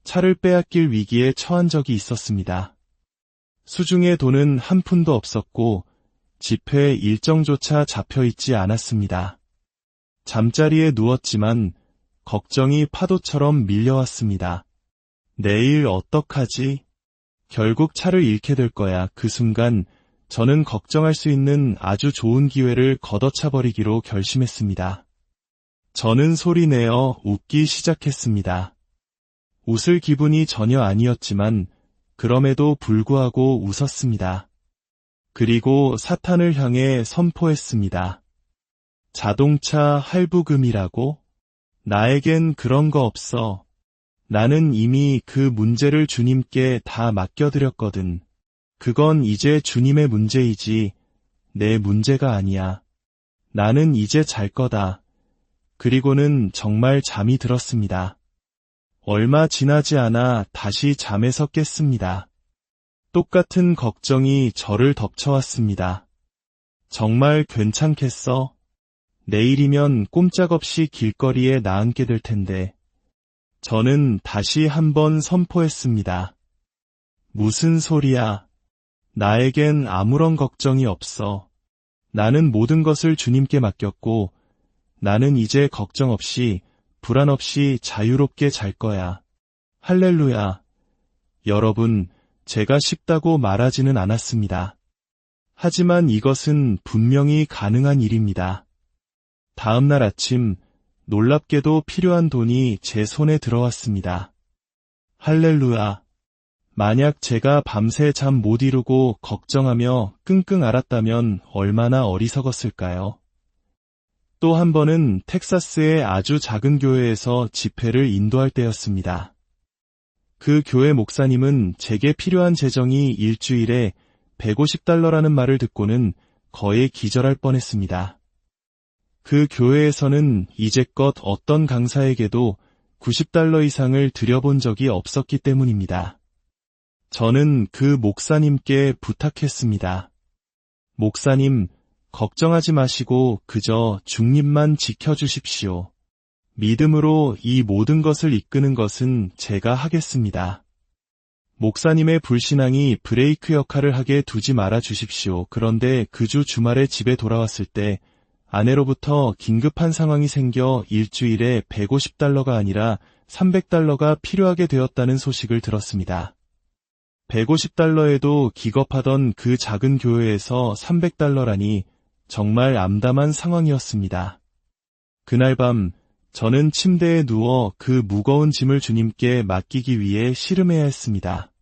차를 빼앗길 위기에 처한 적이 있었습니다. 수중에 돈은 한 푼도 없었고 지폐 일정조차 잡혀있지 않았습니다. 잠자리에 누웠지만 걱정이 파도처럼 밀려왔습니다. 내일 어떡하지? 결국 차를 잃게 될 거야. 그 순간 저는 걱정할 수 있는 아주 좋은 기회를 걷어차버리기로 결심했습니다. 저는 소리내어 웃기 시작했습니다. 웃을 기분이 전혀 아니었지만 그럼에도 불구하고 웃었습니다. 그리고 사탄을 향해 선포했습니다. 자동차 할부금이라고? 나에겐 그런 거 없어. 나는 이미 그 문제를 주님께 다 맡겨드렸거든. 그건 이제 주님의 문제이지 내 문제가 아니야. 나는 이제 잘 거다. 그리고는 정말 잠이 들었습니다. 얼마 지나지 않아 다시 잠에서 깼습니다. 똑같은 걱정이 저를 덮쳐왔습니다. 정말 괜찮겠어? 내일이면 꼼짝없이 길거리에 나앉게 될 텐데. 저는 다시 한번 선포했습니다. 무슨 소리야? 나에겐 아무런 걱정이 없어. 나는 모든 것을 주님께 맡겼고 나는 이제 걱정 없이 불안 없이 자유롭게 잘 거야. 할렐루야. 여러분, 제가 쉽다고 말하지는 않았습니다. 하지만 이것은 분명히 가능한 일입니다. 다음 날 아침 놀랍게도 필요한 돈이 제 손에 들어왔습니다. 할렐루야. 만약 제가 밤새 잠 못 이루고 걱정하며 끙끙 앓았다면 얼마나 어리석었을까요? 또 한 번은 텍사스의 아주 작은 교회에서 집회를 인도할 때였습니다. 그 교회 목사님은 제게 필요한 재정이 일주일에 $150라는 말을 듣고는 거의 기절할 뻔했습니다. 그 교회에서는 이제껏 어떤 강사에게도 $90 이상을 들여본 적이 없었기 때문입니다. 저는 그 목사님께 부탁했습니다. 목사님, 걱정하지 마시고 그저 중립만 지켜주십시오. 믿음으로 이 모든 것을 이끄는 것은 제가 하겠습니다. 목사님의 불신앙이 브레이크 역할을 하게 두지 말아 주십시오. 그런데 그 주 주말에 집에 돌아왔을 때 아내로부터 긴급한 상황이 생겨 일주일에 $150가 아니라 $300가 필요하게 되었다는 소식을 들었습니다. $150에도 기겁하던 그 작은 교회에서 $300라니 정말 암담한 상황이었습니다. 그날 밤 저는 침대에 누워 그 무거운 짐을 주님께 맡기기 위해 씨름해야 했습니다.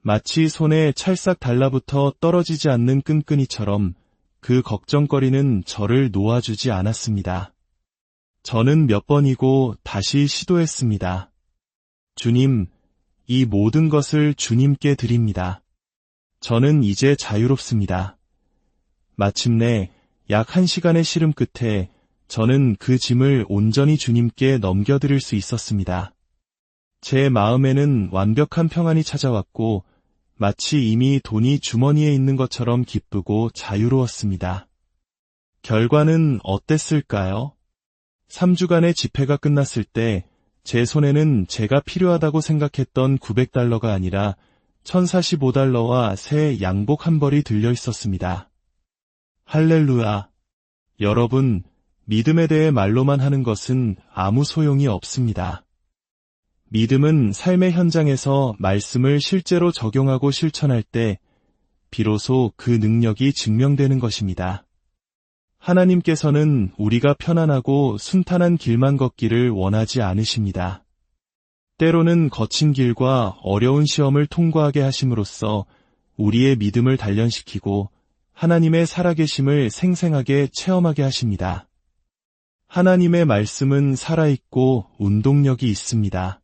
마치 손에 찰싹 달라붙어 떨어지지 않는 끈끈이처럼 그 걱정거리는 저를 놓아주지 않았습니다. 저는 몇 번이고 다시 시도했습니다. 주님, 이 모든 것을 주님께 드립니다. 저는 이제 자유롭습니다. 마침내 약 1시간의 씨름 끝에 저는 그 짐을 온전히 주님께 넘겨드릴 수 있었습니다. 제 마음에는 완벽한 평안이 찾아왔고 마치 이미 돈이 주머니에 있는 것처럼 기쁘고 자유로웠습니다. 결과는 어땠을까요? 3주간의 집회가 끝났을 때 제 손에는 제가 필요하다고 생각했던 $900가 아니라 $1045와 새 양복 한 벌이 들려 있었습니다. 할렐루야. 여러분, 믿음에 대해 말로만 하는 것은 아무 소용이 없습니다. 믿음은 삶의 현장에서 말씀을 실제로 적용하고 실천할 때 비로소 그 능력이 증명되는 것입니다. 하나님께서는 우리가 편안하고 순탄한 길만 걷기를 원하지 않으십니다. 때로는 거친 길과 어려운 시험을 통과하게 하심으로써 우리의 믿음을 단련시키고 하나님의 살아계심을 생생하게 체험하게 하십니다. 하나님의 말씀은 살아있고 운동력이 있습니다.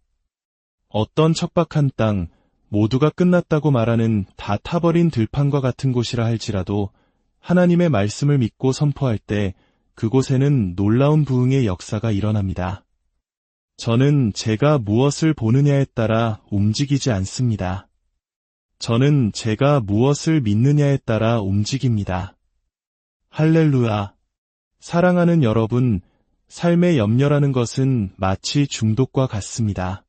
어떤 척박한 땅, 모두가 끝났다고 말하는 다 타버린 들판과 같은 곳이라 할지라도 하나님의 말씀을 믿고 선포할 때 그곳에는 놀라운 부흥의 역사가 일어납니다. 저는 제가 무엇을 보느냐에 따라 움직이지 않습니다. 저는 제가 무엇을 믿느냐에 따라 움직입니다. 할렐루야. 사랑하는 여러분, 삶의 염려라는 것은 마치 중독과 같습니다.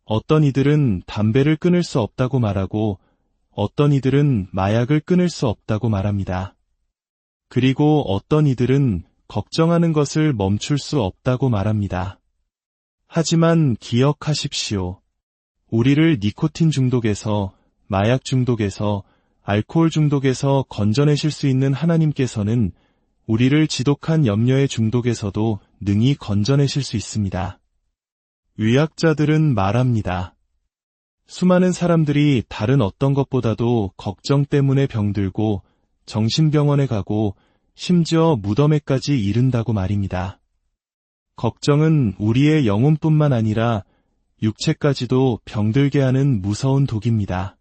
어떤 이들은 담배를 끊을 수 없다고 말하고 어떤 이들은 마약을 끊을 수 없다고 말합니다. 그리고 어떤 이들은 걱정하는 것을 멈출 수 없다고 말합니다. 하지만 기억하십시오. 우리를 니코틴 중독에서, 마약 중독에서, 알코올 중독에서 건져내실 수 있는 하나님께서는 우리를 지독한 염려의 중독에서도 능히 건져내실 수 있습니다. 의학자들은 말합니다. 수많은 사람들이 다른 어떤 것보다도 걱정 때문에 병들고 정신병원에 가고 심지어 무덤에까지 이른다고 말입니다. 걱정은 우리의 영혼뿐만 아니라 육체까지도 병들게 하는 무서운 독입니다.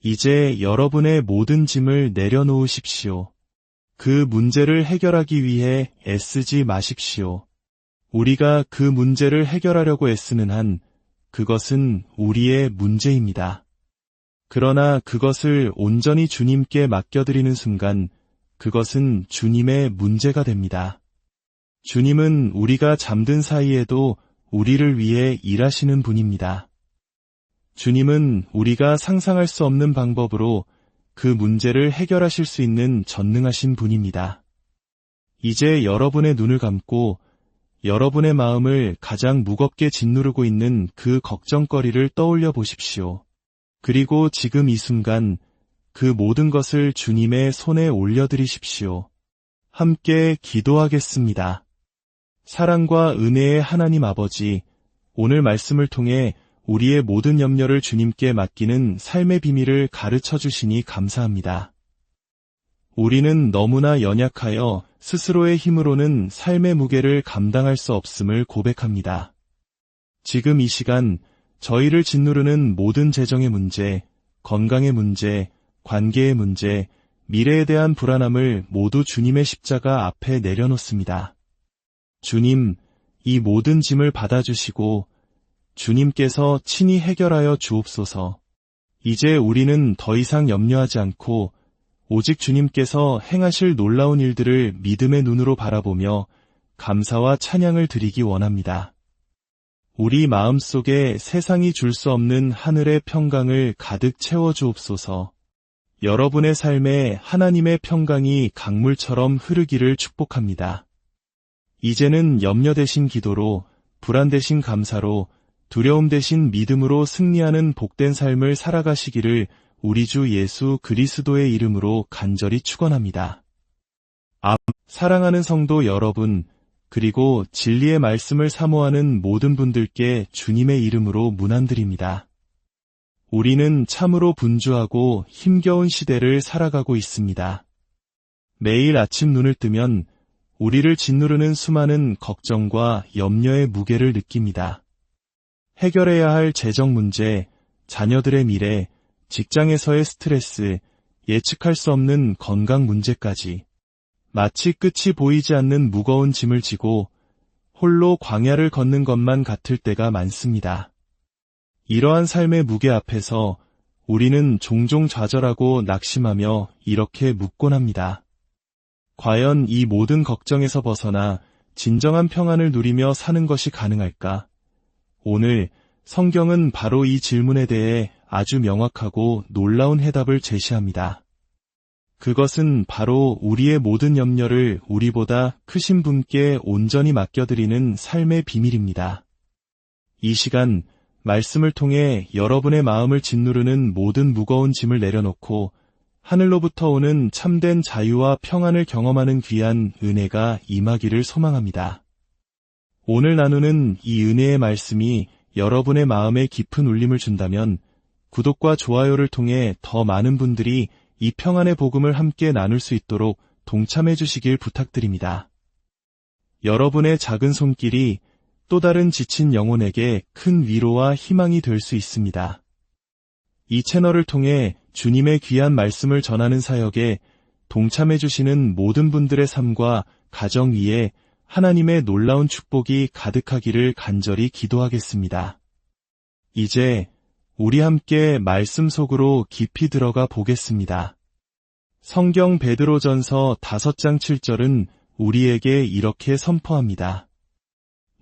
이제 여러분의 모든 짐을 내려놓으십시오. 그 문제를 해결하기 위해 애쓰지 마십시오. 우리가 그 문제를 해결하려고 애쓰는 한 그것은 우리의 문제입니다. 그러나 그것을 온전히 주님께 맡겨드리는 순간 그것은 주님의 문제가 됩니다. 주님은 우리가 잠든 사이에도 우리를 위해 일하시는 분입니다. 주님은 우리가 상상할 수 없는 방법으로 그 문제를 해결하실 수 있는 전능하신 분입니다. 이제 여러분의 눈을 감고 여러분의 마음을 가장 무겁게 짓누르고 있는 그 걱정거리를 떠올려 보십시오. 그리고 지금 이 순간 그 모든 것을 주님의 손에 올려드리십시오. 함께 기도하겠습니다. 사랑과 은혜의 하나님 아버지, 오늘 말씀을 통해 우리의 모든 염려를 주님께 맡기는 삶의 비밀을 가르쳐 주시니 감사합니다. 우리는 너무나 연약하여 스스로의 힘으로는 삶의 무게를 감당할 수 없음을 고백합니다. 지금 이 시간 저희를 짓누르는 모든 재정의 문제, 건강의 문제, 관계의 문제, 미래에 대한 불안함을 모두 주님의 십자가 앞에 내려놓습니다. 주님, 이 모든 짐을 받아주시고 주님께서 친히 해결하여 주옵소서. 이제 우리는 더 이상 염려하지 않고 오직 주님께서 행하실 놀라운 일들을 믿음의 눈으로 바라보며 감사와 찬양을 드리기 원합니다. 우리 마음속에 세상이 줄 수 없는 하늘의 평강을 가득 채워주옵소서. 여러분의 삶에 하나님의 평강이 강물처럼 흐르기를 축복합니다. 이제는 염려 대신 기도로, 불안 대신 감사로, 두려움 대신 믿음으로 승리하는 복된 삶을 살아가시기를 우리 주 예수 그리스도의 이름으로 간절히 축원합니다. 사랑하는 성도 여러분, 그리고 진리의 말씀을 사모하는 모든 분들께 주님의 이름으로 문안드립니다. 우리는 참으로 분주하고 힘겨운 시대를 살아가고 있습니다. 매일 아침 눈을 뜨면 우리를 짓누르는 수많은 걱정과 염려의 무게를 느낍니다. 해결해야 할 재정 문제, 자녀들의 미래, 직장에서의 스트레스, 예측할 수 없는 건강 문제까지 마치 끝이 보이지 않는 무거운 짐을 지고 홀로 광야를 걷는 것만 같을 때가 많습니다. 이러한 삶의 무게 앞에서 우리는 종종 좌절하고 낙심하며 이렇게 묻곤 합니다. 과연 이 모든 걱정에서 벗어나 진정한 평안을 누리며 사는 것이 가능할까? 오늘 성경은 바로 이 질문에 대해 아주 명확하고 놀라운 해답을 제시합니다. 그것은 바로 우리의 모든 염려를 우리보다 크신 분께 온전히 맡겨드리는 삶의 비밀입니다. 이 시간 말씀을 통해 여러분의 마음을 짓누르는 모든 무거운 짐을 내려놓고 하늘로부터 오는 참된 자유와 평안을 경험하는 귀한 은혜가 임하기를 소망합니다. 오늘 나누는 이 은혜의 말씀이 여러분의 마음에 깊은 울림을 준다면 구독과 좋아요를 통해 더 많은 분들이 이 평안의 복음을 함께 나눌 수 있도록 동참해 주시길 부탁드립니다. 여러분의 작은 손길이 또 다른 지친 영혼에게 큰 위로와 희망이 될 수 있습니다. 이 채널을 통해 주님의 귀한 말씀을 전하는 사역에 동참해 주시는 모든 분들의 삶과 가정 위에 하나님의 놀라운 축복이 가득하기를 간절히 기도하겠습니다. 이제 우리 함께 말씀 속으로 깊이 들어가 보겠습니다. 성경 베드로전서 5장 7절은 우리에게 이렇게 선포합니다.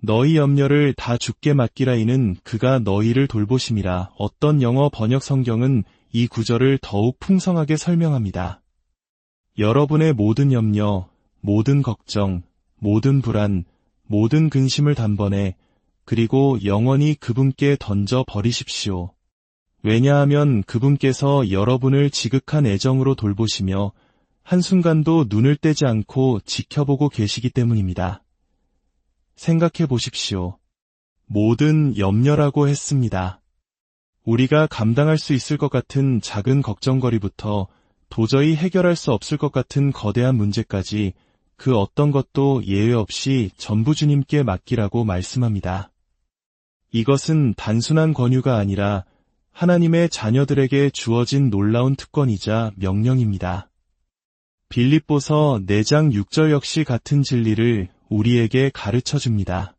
너희 염려를 다 주께 맡기라 이는 그가 너희를 돌보심이라. 어떤 영어 번역 성경은 이 구절을 더욱 풍성하게 설명합니다. 여러분의 모든 염려, 모든 걱정, 모든 불안, 모든 근심을 단번에 그리고 영원히 그분께 던져 버리십시오. 왜냐하면 그분께서 여러분을 지극한 애정으로 돌보시며 한순간도 눈을 떼지 않고 지켜보고 계시기 때문입니다. 생각해 보십시오. 모든 염려라고 했습니다. 우리가 감당할 수 있을 것 같은 작은 걱정거리부터 도저히 해결할 수 없을 것 같은 거대한 문제까지 그 어떤 것도 예외 없이 전부 주님께 맡기라고 말씀합니다. 이것은 단순한 권유가 아니라 하나님의 자녀들에게 주어진 놀라운 특권이자 명령입니다. 빌립보서 4장 6절 역시 같은 진리를 우리에게 가르쳐 줍니다.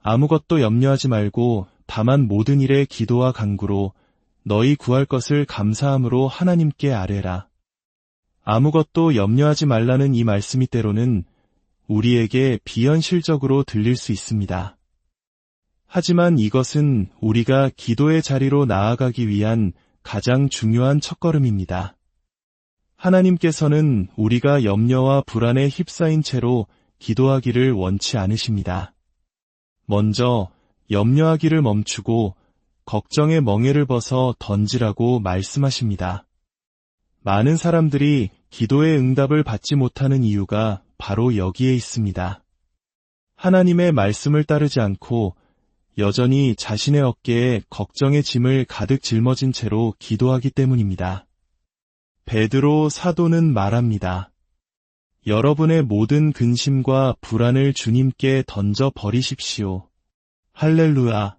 아무것도 염려하지 말고 다만 모든 일에 기도와 간구로 너희 구할 것을 감사함으로 하나님께 아뢰라. 아무것도 염려하지 말라는 이 말씀이 때로는 우리에게 비현실적으로 들릴 수 있습니다. 하지만 이것은 우리가 기도의 자리로 나아가기 위한 가장 중요한 첫걸음입니다. 하나님께서는 우리가 염려와 불안에 휩싸인 채로 기도하기를 원치 않으십니다. 먼저 염려하기를 멈추고 걱정의 멍에를 벗어 던지라고 말씀하십니다. 많은 사람들이 기도의 응답을 받지 못하는 이유가 바로 여기에 있습니다. 하나님의 말씀을 따르지 않고 여전히 자신의 어깨에 걱정의 짐을 가득 짊어진 채로 기도하기 때문입니다. 베드로 사도는 말합니다. 여러분의 모든 근심과 불안을 주님께 던져 버리십시오. 할렐루야.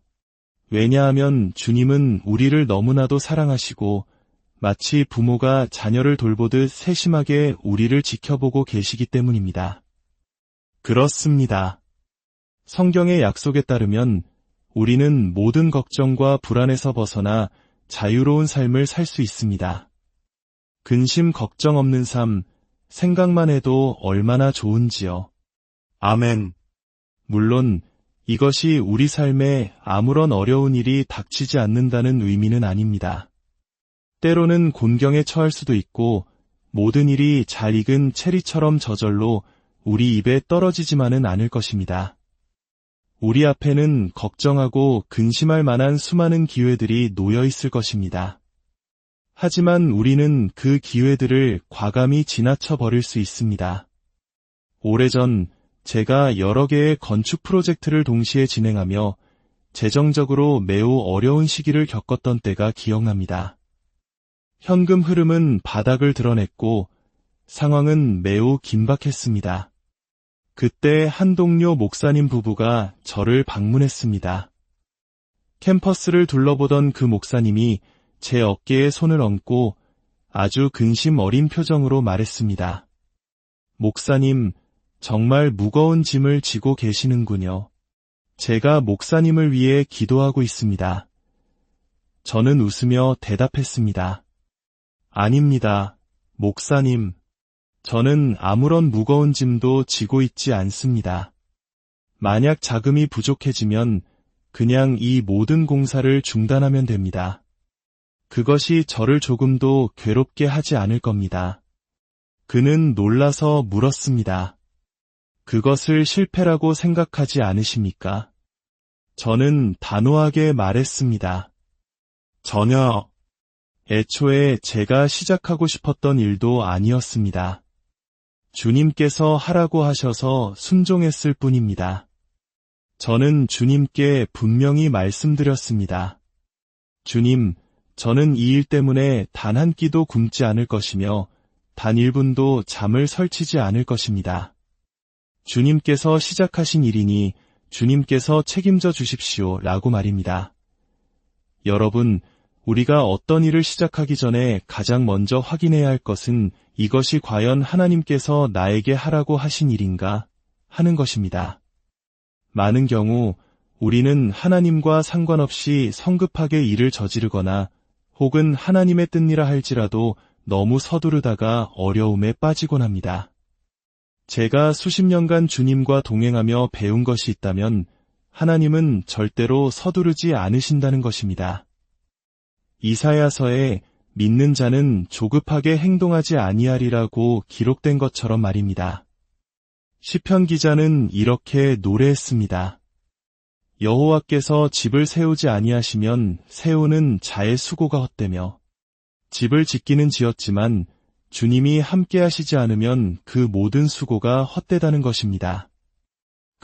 왜냐하면 주님은 우리를 너무나도 사랑하시고 마치 부모가 자녀를 돌보듯 세심하게 우리를 지켜보고 계시기 때문입니다. 그렇습니다. 성경의 약속에 따르면 우리는 모든 걱정과 불안에서 벗어나 자유로운 삶을 살 수 있습니다. 근심 걱정 없는 삶, 생각만 해도 얼마나 좋은지요. 아멘. 물론 이것이 우리 삶에 아무런 어려운 일이 닥치지 않는다는 의미는 아닙니다. 때로는 곤경에 처할 수도 있고 모든 일이 잘 익은 체리처럼 저절로 우리 입에 떨어지지만은 않을 것입니다. 우리 앞에는 걱정하고 근심할 만한 수많은 기회들이 놓여 있을 것입니다. 하지만 우리는 그 기회들을 과감히 지나쳐 버릴 수 있습니다. 오래전 제가 여러 개의 건축 프로젝트를 동시에 진행하며 재정적으로 매우 어려운 시기를 겪었던 때가 기억납니다. 현금 흐름은 바닥을 드러냈고 상황은 매우 긴박했습니다. 그때 한 동료 목사님 부부가 저를 방문했습니다. 캠퍼스를 둘러보던 그 목사님이 제 어깨에 손을 얹고 아주 근심 어린 표정으로 말했습니다. 목사님, 정말 무거운 짐을 지고 계시는군요. 제가 목사님을 위해 기도하고 있습니다. 저는 웃으며 대답했습니다. 아닙니다, 목사님. 저는 아무런 무거운 짐도 지고 있지 않습니다. 만약 자금이 부족해지면 그냥 이 모든 공사를 중단하면 됩니다. 그것이 저를 조금도 괴롭게 하지 않을 겁니다. 그는 놀라서 물었습니다. 그것을 실패라고 생각하지 않으십니까? 저는 단호하게 말했습니다. 전혀. 애초에 제가 시작하고 싶었던 일도 아니었습니다. 주님께서 하라고 하셔서 순종했을 뿐입니다. 저는 주님께 분명히 말씀드렸습니다. 주님, 저는 이 일 때문에 단 한 끼도 굶지 않을 것이며 단 1분도 잠을 설치지 않을 것입니다. 주님께서 시작하신 일이니 주님께서 책임져 주십시오 라고 말입니다. 여러분, 우리가 어떤 일을 시작하기 전에 가장 먼저 확인해야 할 것은 이것이 과연 하나님께서 나에게 하라고 하신 일인가 하는 것입니다. 많은 경우 우리는 하나님과 상관없이 성급하게 일을 저지르거나 혹은 하나님의 뜻이라 할지라도 너무 서두르다가 어려움에 빠지곤 합니다. 제가 수십 년간 주님과 동행하며 배운 것이 있다면 하나님은 절대로 서두르지 않으신다는 것입니다. 이사야서에 믿는 자는 조급하게 행동하지 아니하리라고 기록된 것처럼 말입니다. 시편 기자는 이렇게 노래했습니다. 여호와께서 집을 세우지 아니하시면 세우는 자의 수고가 헛되며 집을 짓기는 지었지만 주님이 함께 하시지 않으면 그 모든 수고가 헛되다는 것입니다.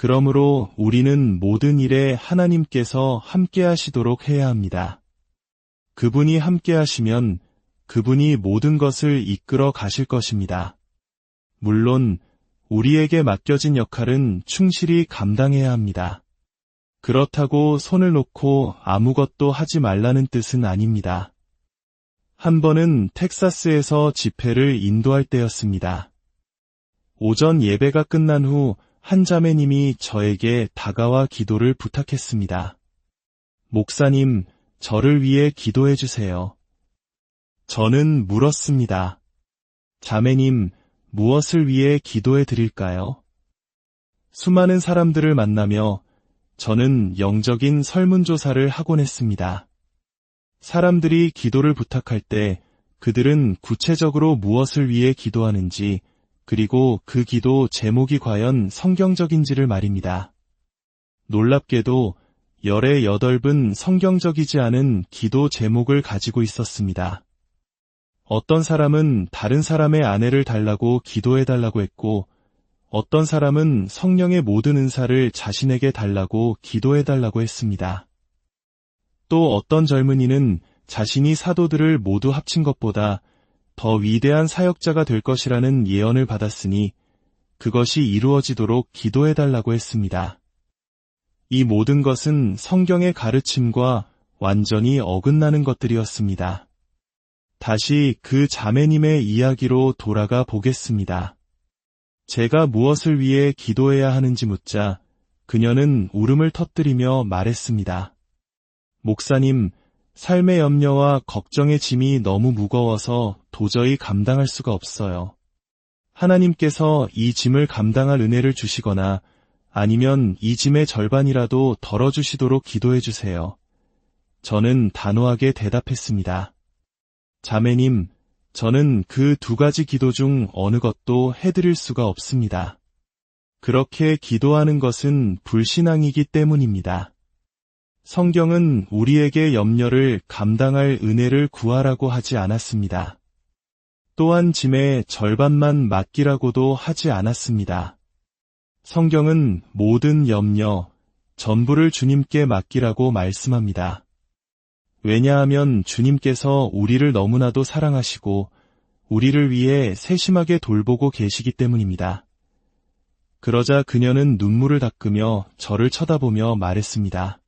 그러므로 우리는 모든 일에 하나님께서 함께 하시도록 해야 합니다. 그분이 함께 하시면 그분이 모든 것을 이끌어 가실 것입니다. 물론 우리에게 맡겨진 역할은 충실히 감당해야 합니다. 그렇다고 손을 놓고 아무것도 하지 말라는 뜻은 아닙니다. 한 번은 텍사스에서 집회를 인도할 때였습니다. 오전 예배가 끝난 후 한 자매님이 저에게 다가와 기도를 부탁했습니다. 목사님, 저를 위해 기도해 주세요. 저는 물었습니다. 자매님, 무엇을 위해 기도해 드릴까요? 수많은 사람들을 만나며 저는 영적인 설문조사를 하곤 했습니다. 사람들이 기도를 부탁할 때 그들은 구체적으로 무엇을 위해 기도하는지, 그리고 그 기도 제목이 과연 성경적인지를 말입니다. 놀랍게도 열의 8은 성경적이지 않은 기도 제목을 가지고 있었습니다. 어떤 사람은 다른 사람의 아내를 달라고 기도해달라고 했고, 어떤 사람은 성령의 모든 은사를 자신에게 달라고 기도해달라고 했습니다. 또 어떤 젊은이는 자신이 사도들을 모두 합친 것보다 더 위대한 사역자가 될 것이라는 예언을 받았으니 그것이 이루어지도록 기도해달라고 했습니다. 이 모든 것은 성경의 가르침과 완전히 어긋나는 것들이었습니다. 다시 그 자매님의 이야기로 돌아가 보겠습니다. 제가 무엇을 위해 기도해야 하는지 묻자 그녀는 울음을 터뜨리며 말했습니다. 목사님, 삶의 염려와 걱정의 짐이 너무 무거워서 도저히 감당할 수가 없어요. 하나님께서 이 짐을 감당할 은혜를 주시거나 아니면 이 짐의 절반이라도 덜어주시도록 기도해 주세요. 저는 단호하게 대답했습니다. 자매님, 저는 그 2가지 기도 중 어느 것도 해드릴 수가 없습니다. 그렇게 기도하는 것은 불신앙이기 때문입니다. 성경은 우리에게 염려를 감당할 은혜를 구하라고 하지 않았습니다. 또한 짐의 절반만 맡기라고도 하지 않았습니다. 성경은 모든 염려, 전부를 주님께 맡기라고 말씀합니다. 왜냐하면 주님께서 우리를 너무나도 사랑하시고 우리를 위해 세심하게 돌보고 계시기 때문입니다. 그러자 그녀는 눈물을 닦으며 저를 쳐다보며 말했습니다.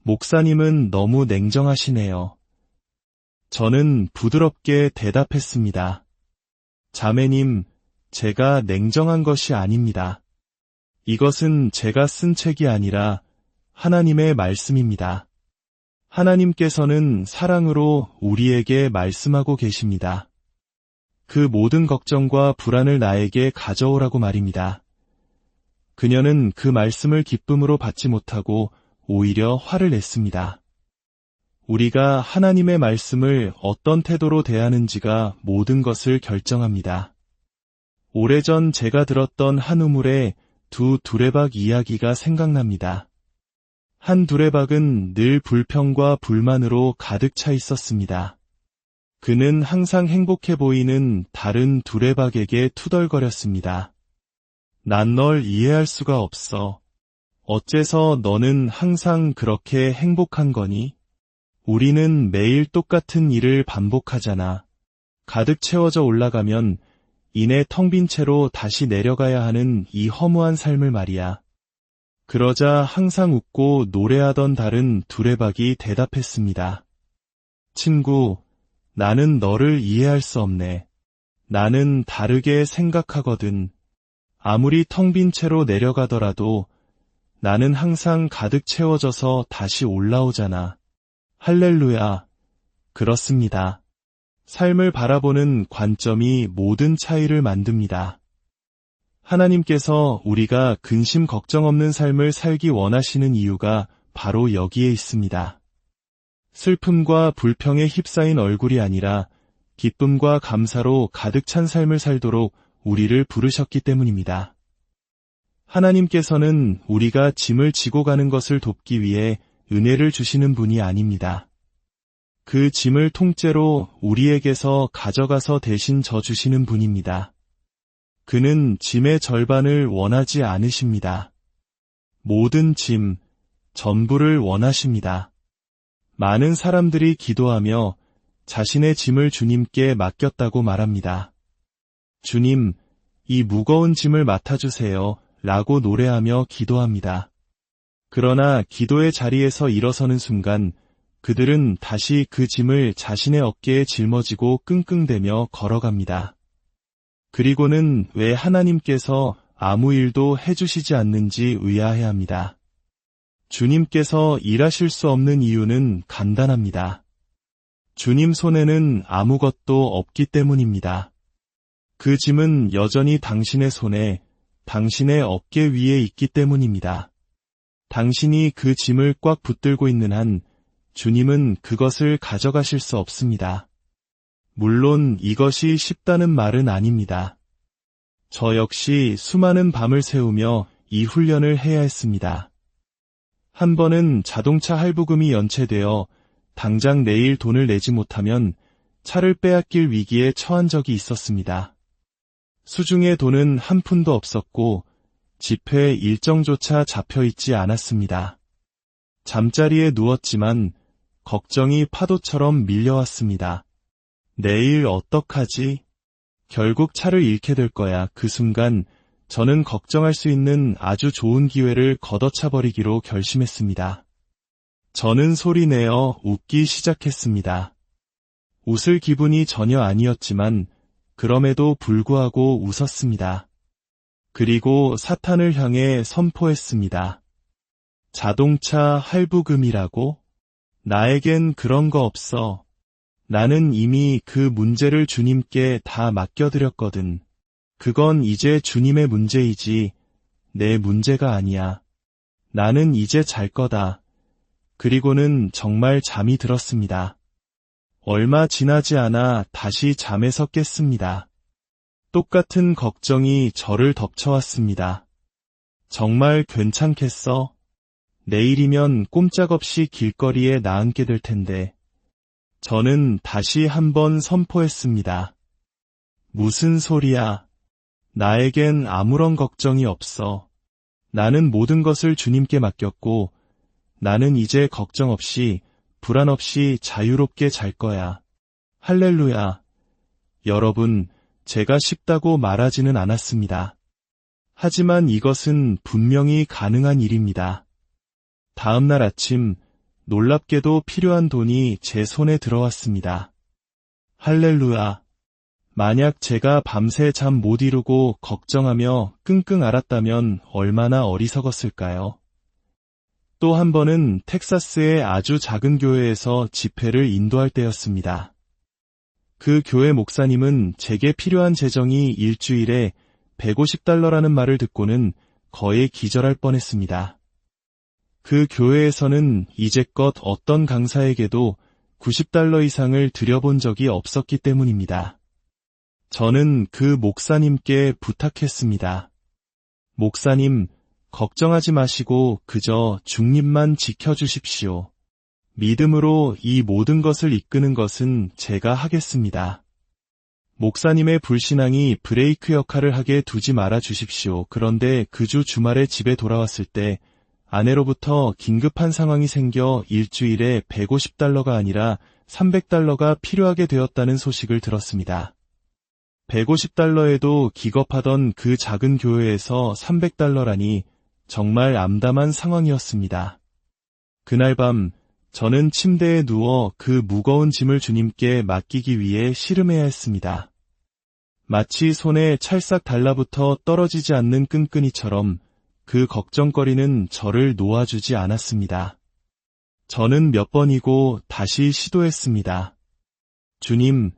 목사님은 너무 냉정하시네요. 저는 부드럽게 대답했습니다. 자매님, 제가 냉정한 것이 아닙니다. 이것은 제가 쓴 책이 아니라 하나님의 말씀입니다. 하나님께서는 사랑으로 우리에게 말씀하고 계십니다. 그 모든 걱정과 불안을 나에게 가져오라고 말입니다. 그녀는 그 말씀을 기쁨으로 받지 못하고 오히려 화를 냈습니다. 우리가 하나님의 말씀을 어떤 태도로 대하는지가 모든 것을 결정합니다. 오래전 제가 들었던 한 우물의 2 두레박 이야기가 생각납니다. 한 두레박은 늘 불평과 불만으로 가득 차 있었습니다. 그는 항상 행복해 보이는 다른 두레박에게 투덜거렸습니다. 난 널 이해할 수가 없어. 어째서 너는 항상 그렇게 행복한 거니? 우리는 매일 똑같은 일을 반복하잖아. 가득 채워져 올라가면 이내 텅 빈 채로 다시 내려가야 하는 이 허무한 삶을 말이야. 그러자 항상 웃고 노래하던 다른 두레박이 대답했습니다. 친구, 나는 너를 이해할 수 없네. 나는 다르게 생각하거든. 아무리 텅 빈 채로 내려가더라도 나는 항상 가득 채워져서 다시 올라오잖아. 할렐루야. 그렇습니다. 삶을 바라보는 관점이 모든 차이를 만듭니다. 하나님께서 우리가 근심 걱정 없는 삶을 살기 원하시는 이유가 바로 여기에 있습니다. 슬픔과 불평에 휩싸인 얼굴이 아니라 기쁨과 감사로 가득 찬 삶을 살도록 우리를 부르셨기 때문입니다. 하나님께서는 우리가 짐을 지고 가는 것을 돕기 위해 은혜를 주시는 분이 아닙니다. 그 짐을 통째로 우리에게서 가져가서 대신 져주시는 분입니다. 그는 짐의 절반을 원하지 않으십니다. 모든 짐, 전부를 원하십니다. 많은 사람들이 기도하며 자신의 짐을 주님께 맡겼다고 말합니다. 주님, 이 무거운 짐을 맡아주세요 라고 노래하며 기도합니다. 그러나 기도의 자리에서 일어서는 순간 그들은 다시 그 짐을 자신의 어깨에 짊어지고 끙끙대며 걸어갑니다. 그리고는 왜 하나님께서 아무 일도 해주시지 않는지 의아해합니다. 주님께서 일하실 수 없는 이유는 간단합니다. 주님 손에는 아무것도 없기 때문입니다. 그 짐은 여전히 당신의 손에, 당신의 어깨 위에 있기 때문입니다. 당신이 그 짐을 꽉 붙들고 있는 한 주님은 그것을 가져가실 수 없습니다. 물론 이것이 쉽다는 말은 아닙니다. 저 역시 수많은 밤을 새우며 이 훈련을 해야 했습니다. 한 번은 자동차 할부금이 연체되어 당장 내일 돈을 내지 못하면 차를 빼앗길 위기에 처한 적이 있었습니다. 수중에 돈은 한 푼도 없었고 지폐 일정조차 잡혀있지 않았습니다. 잠자리에 누웠지만 걱정이 파도처럼 밀려왔습니다. 내일 어떡하지? 결국 차를 잃게 될 거야. 그 순간 저는 걱정할 수 있는 아주 좋은 기회를 걷어차버리기로 결심했습니다. 저는 소리내어 웃기 시작했습니다. 웃을 기분이 전혀 아니었지만 그럼에도 불구하고 웃었습니다. 그리고 사탄을 향해 선포했습니다. 자동차 할부금이라고? 나에겐 그런 거 없어. 나는 이미 그 문제를 주님께 다 맡겨드렸거든. 그건 이제 주님의 문제이지 내 문제가 아니야. 나는 이제 잘 거다. 그리고는 정말 잠이 들었습니다. 얼마 지나지 않아 다시 잠에서 깼습니다. 똑같은 걱정이 저를 덮쳐왔습니다. 정말 괜찮겠어? 내일이면 꼼짝없이 길거리에 나앉게 될 텐데. 저는 다시 한번 선포했습니다. 무슨 소리야? 나에겐 아무런 걱정이 없어. 나는 모든 것을 주님께 맡겼고 나는 이제 걱정 없이 불안 없이 자유롭게 잘 거야. 할렐루야. 여러분, 제가 쉽다고 말하지는 않았습니다. 하지만 이것은 분명히 가능한 일입니다. 다음 날 아침 놀랍게도 필요한 돈이 제 손에 들어왔습니다. 할렐루야. 만약 제가 밤새 잠 못 이루고 걱정하며 끙끙 앓았다면 얼마나 어리석었을까요? 또 한 번은 텍사스의 아주 작은 교회에서 집회를 인도할 때였습니다. 그 교회 목사님은 제게 필요한 재정이 일주일에 $150라는 말을 듣고는 거의 기절할 뻔했습니다. 그 교회에서는 이제껏 어떤 강사에게도 $90 이상을 들여본 적이 없었기 때문입니다. 저는 그 목사님께 부탁했습니다. 목사님, 걱정하지 마시고 그저 중립만 지켜주십시오. 믿음으로 이 모든 것을 이끄는 것은 제가 하겠습니다. 목사님의 불신앙이 브레이크 역할을 하게 두지 말아 주십시오. 그런데 그 주 주말에 집에 돌아왔을 때 아내로부터 긴급한 상황이 생겨 일주일에 $150가 아니라 $300가 필요하게 되었다는 소식을 들었습니다. $150에도 기겁하던 그 작은 교회에서 $300라니 정말 암담한 상황이었습니다. 그날 밤 저는 침대에 누워 그 무거운 짐을 주님께 맡기기 위해 씨름해야 했습니다. 마치 손에 찰싹 달라붙어 떨어지지 않는 끈끈이처럼 그 걱정거리는 저를 놓아주지 않았습니다. 저는 몇 번이고 다시 시도했습니다. 주님,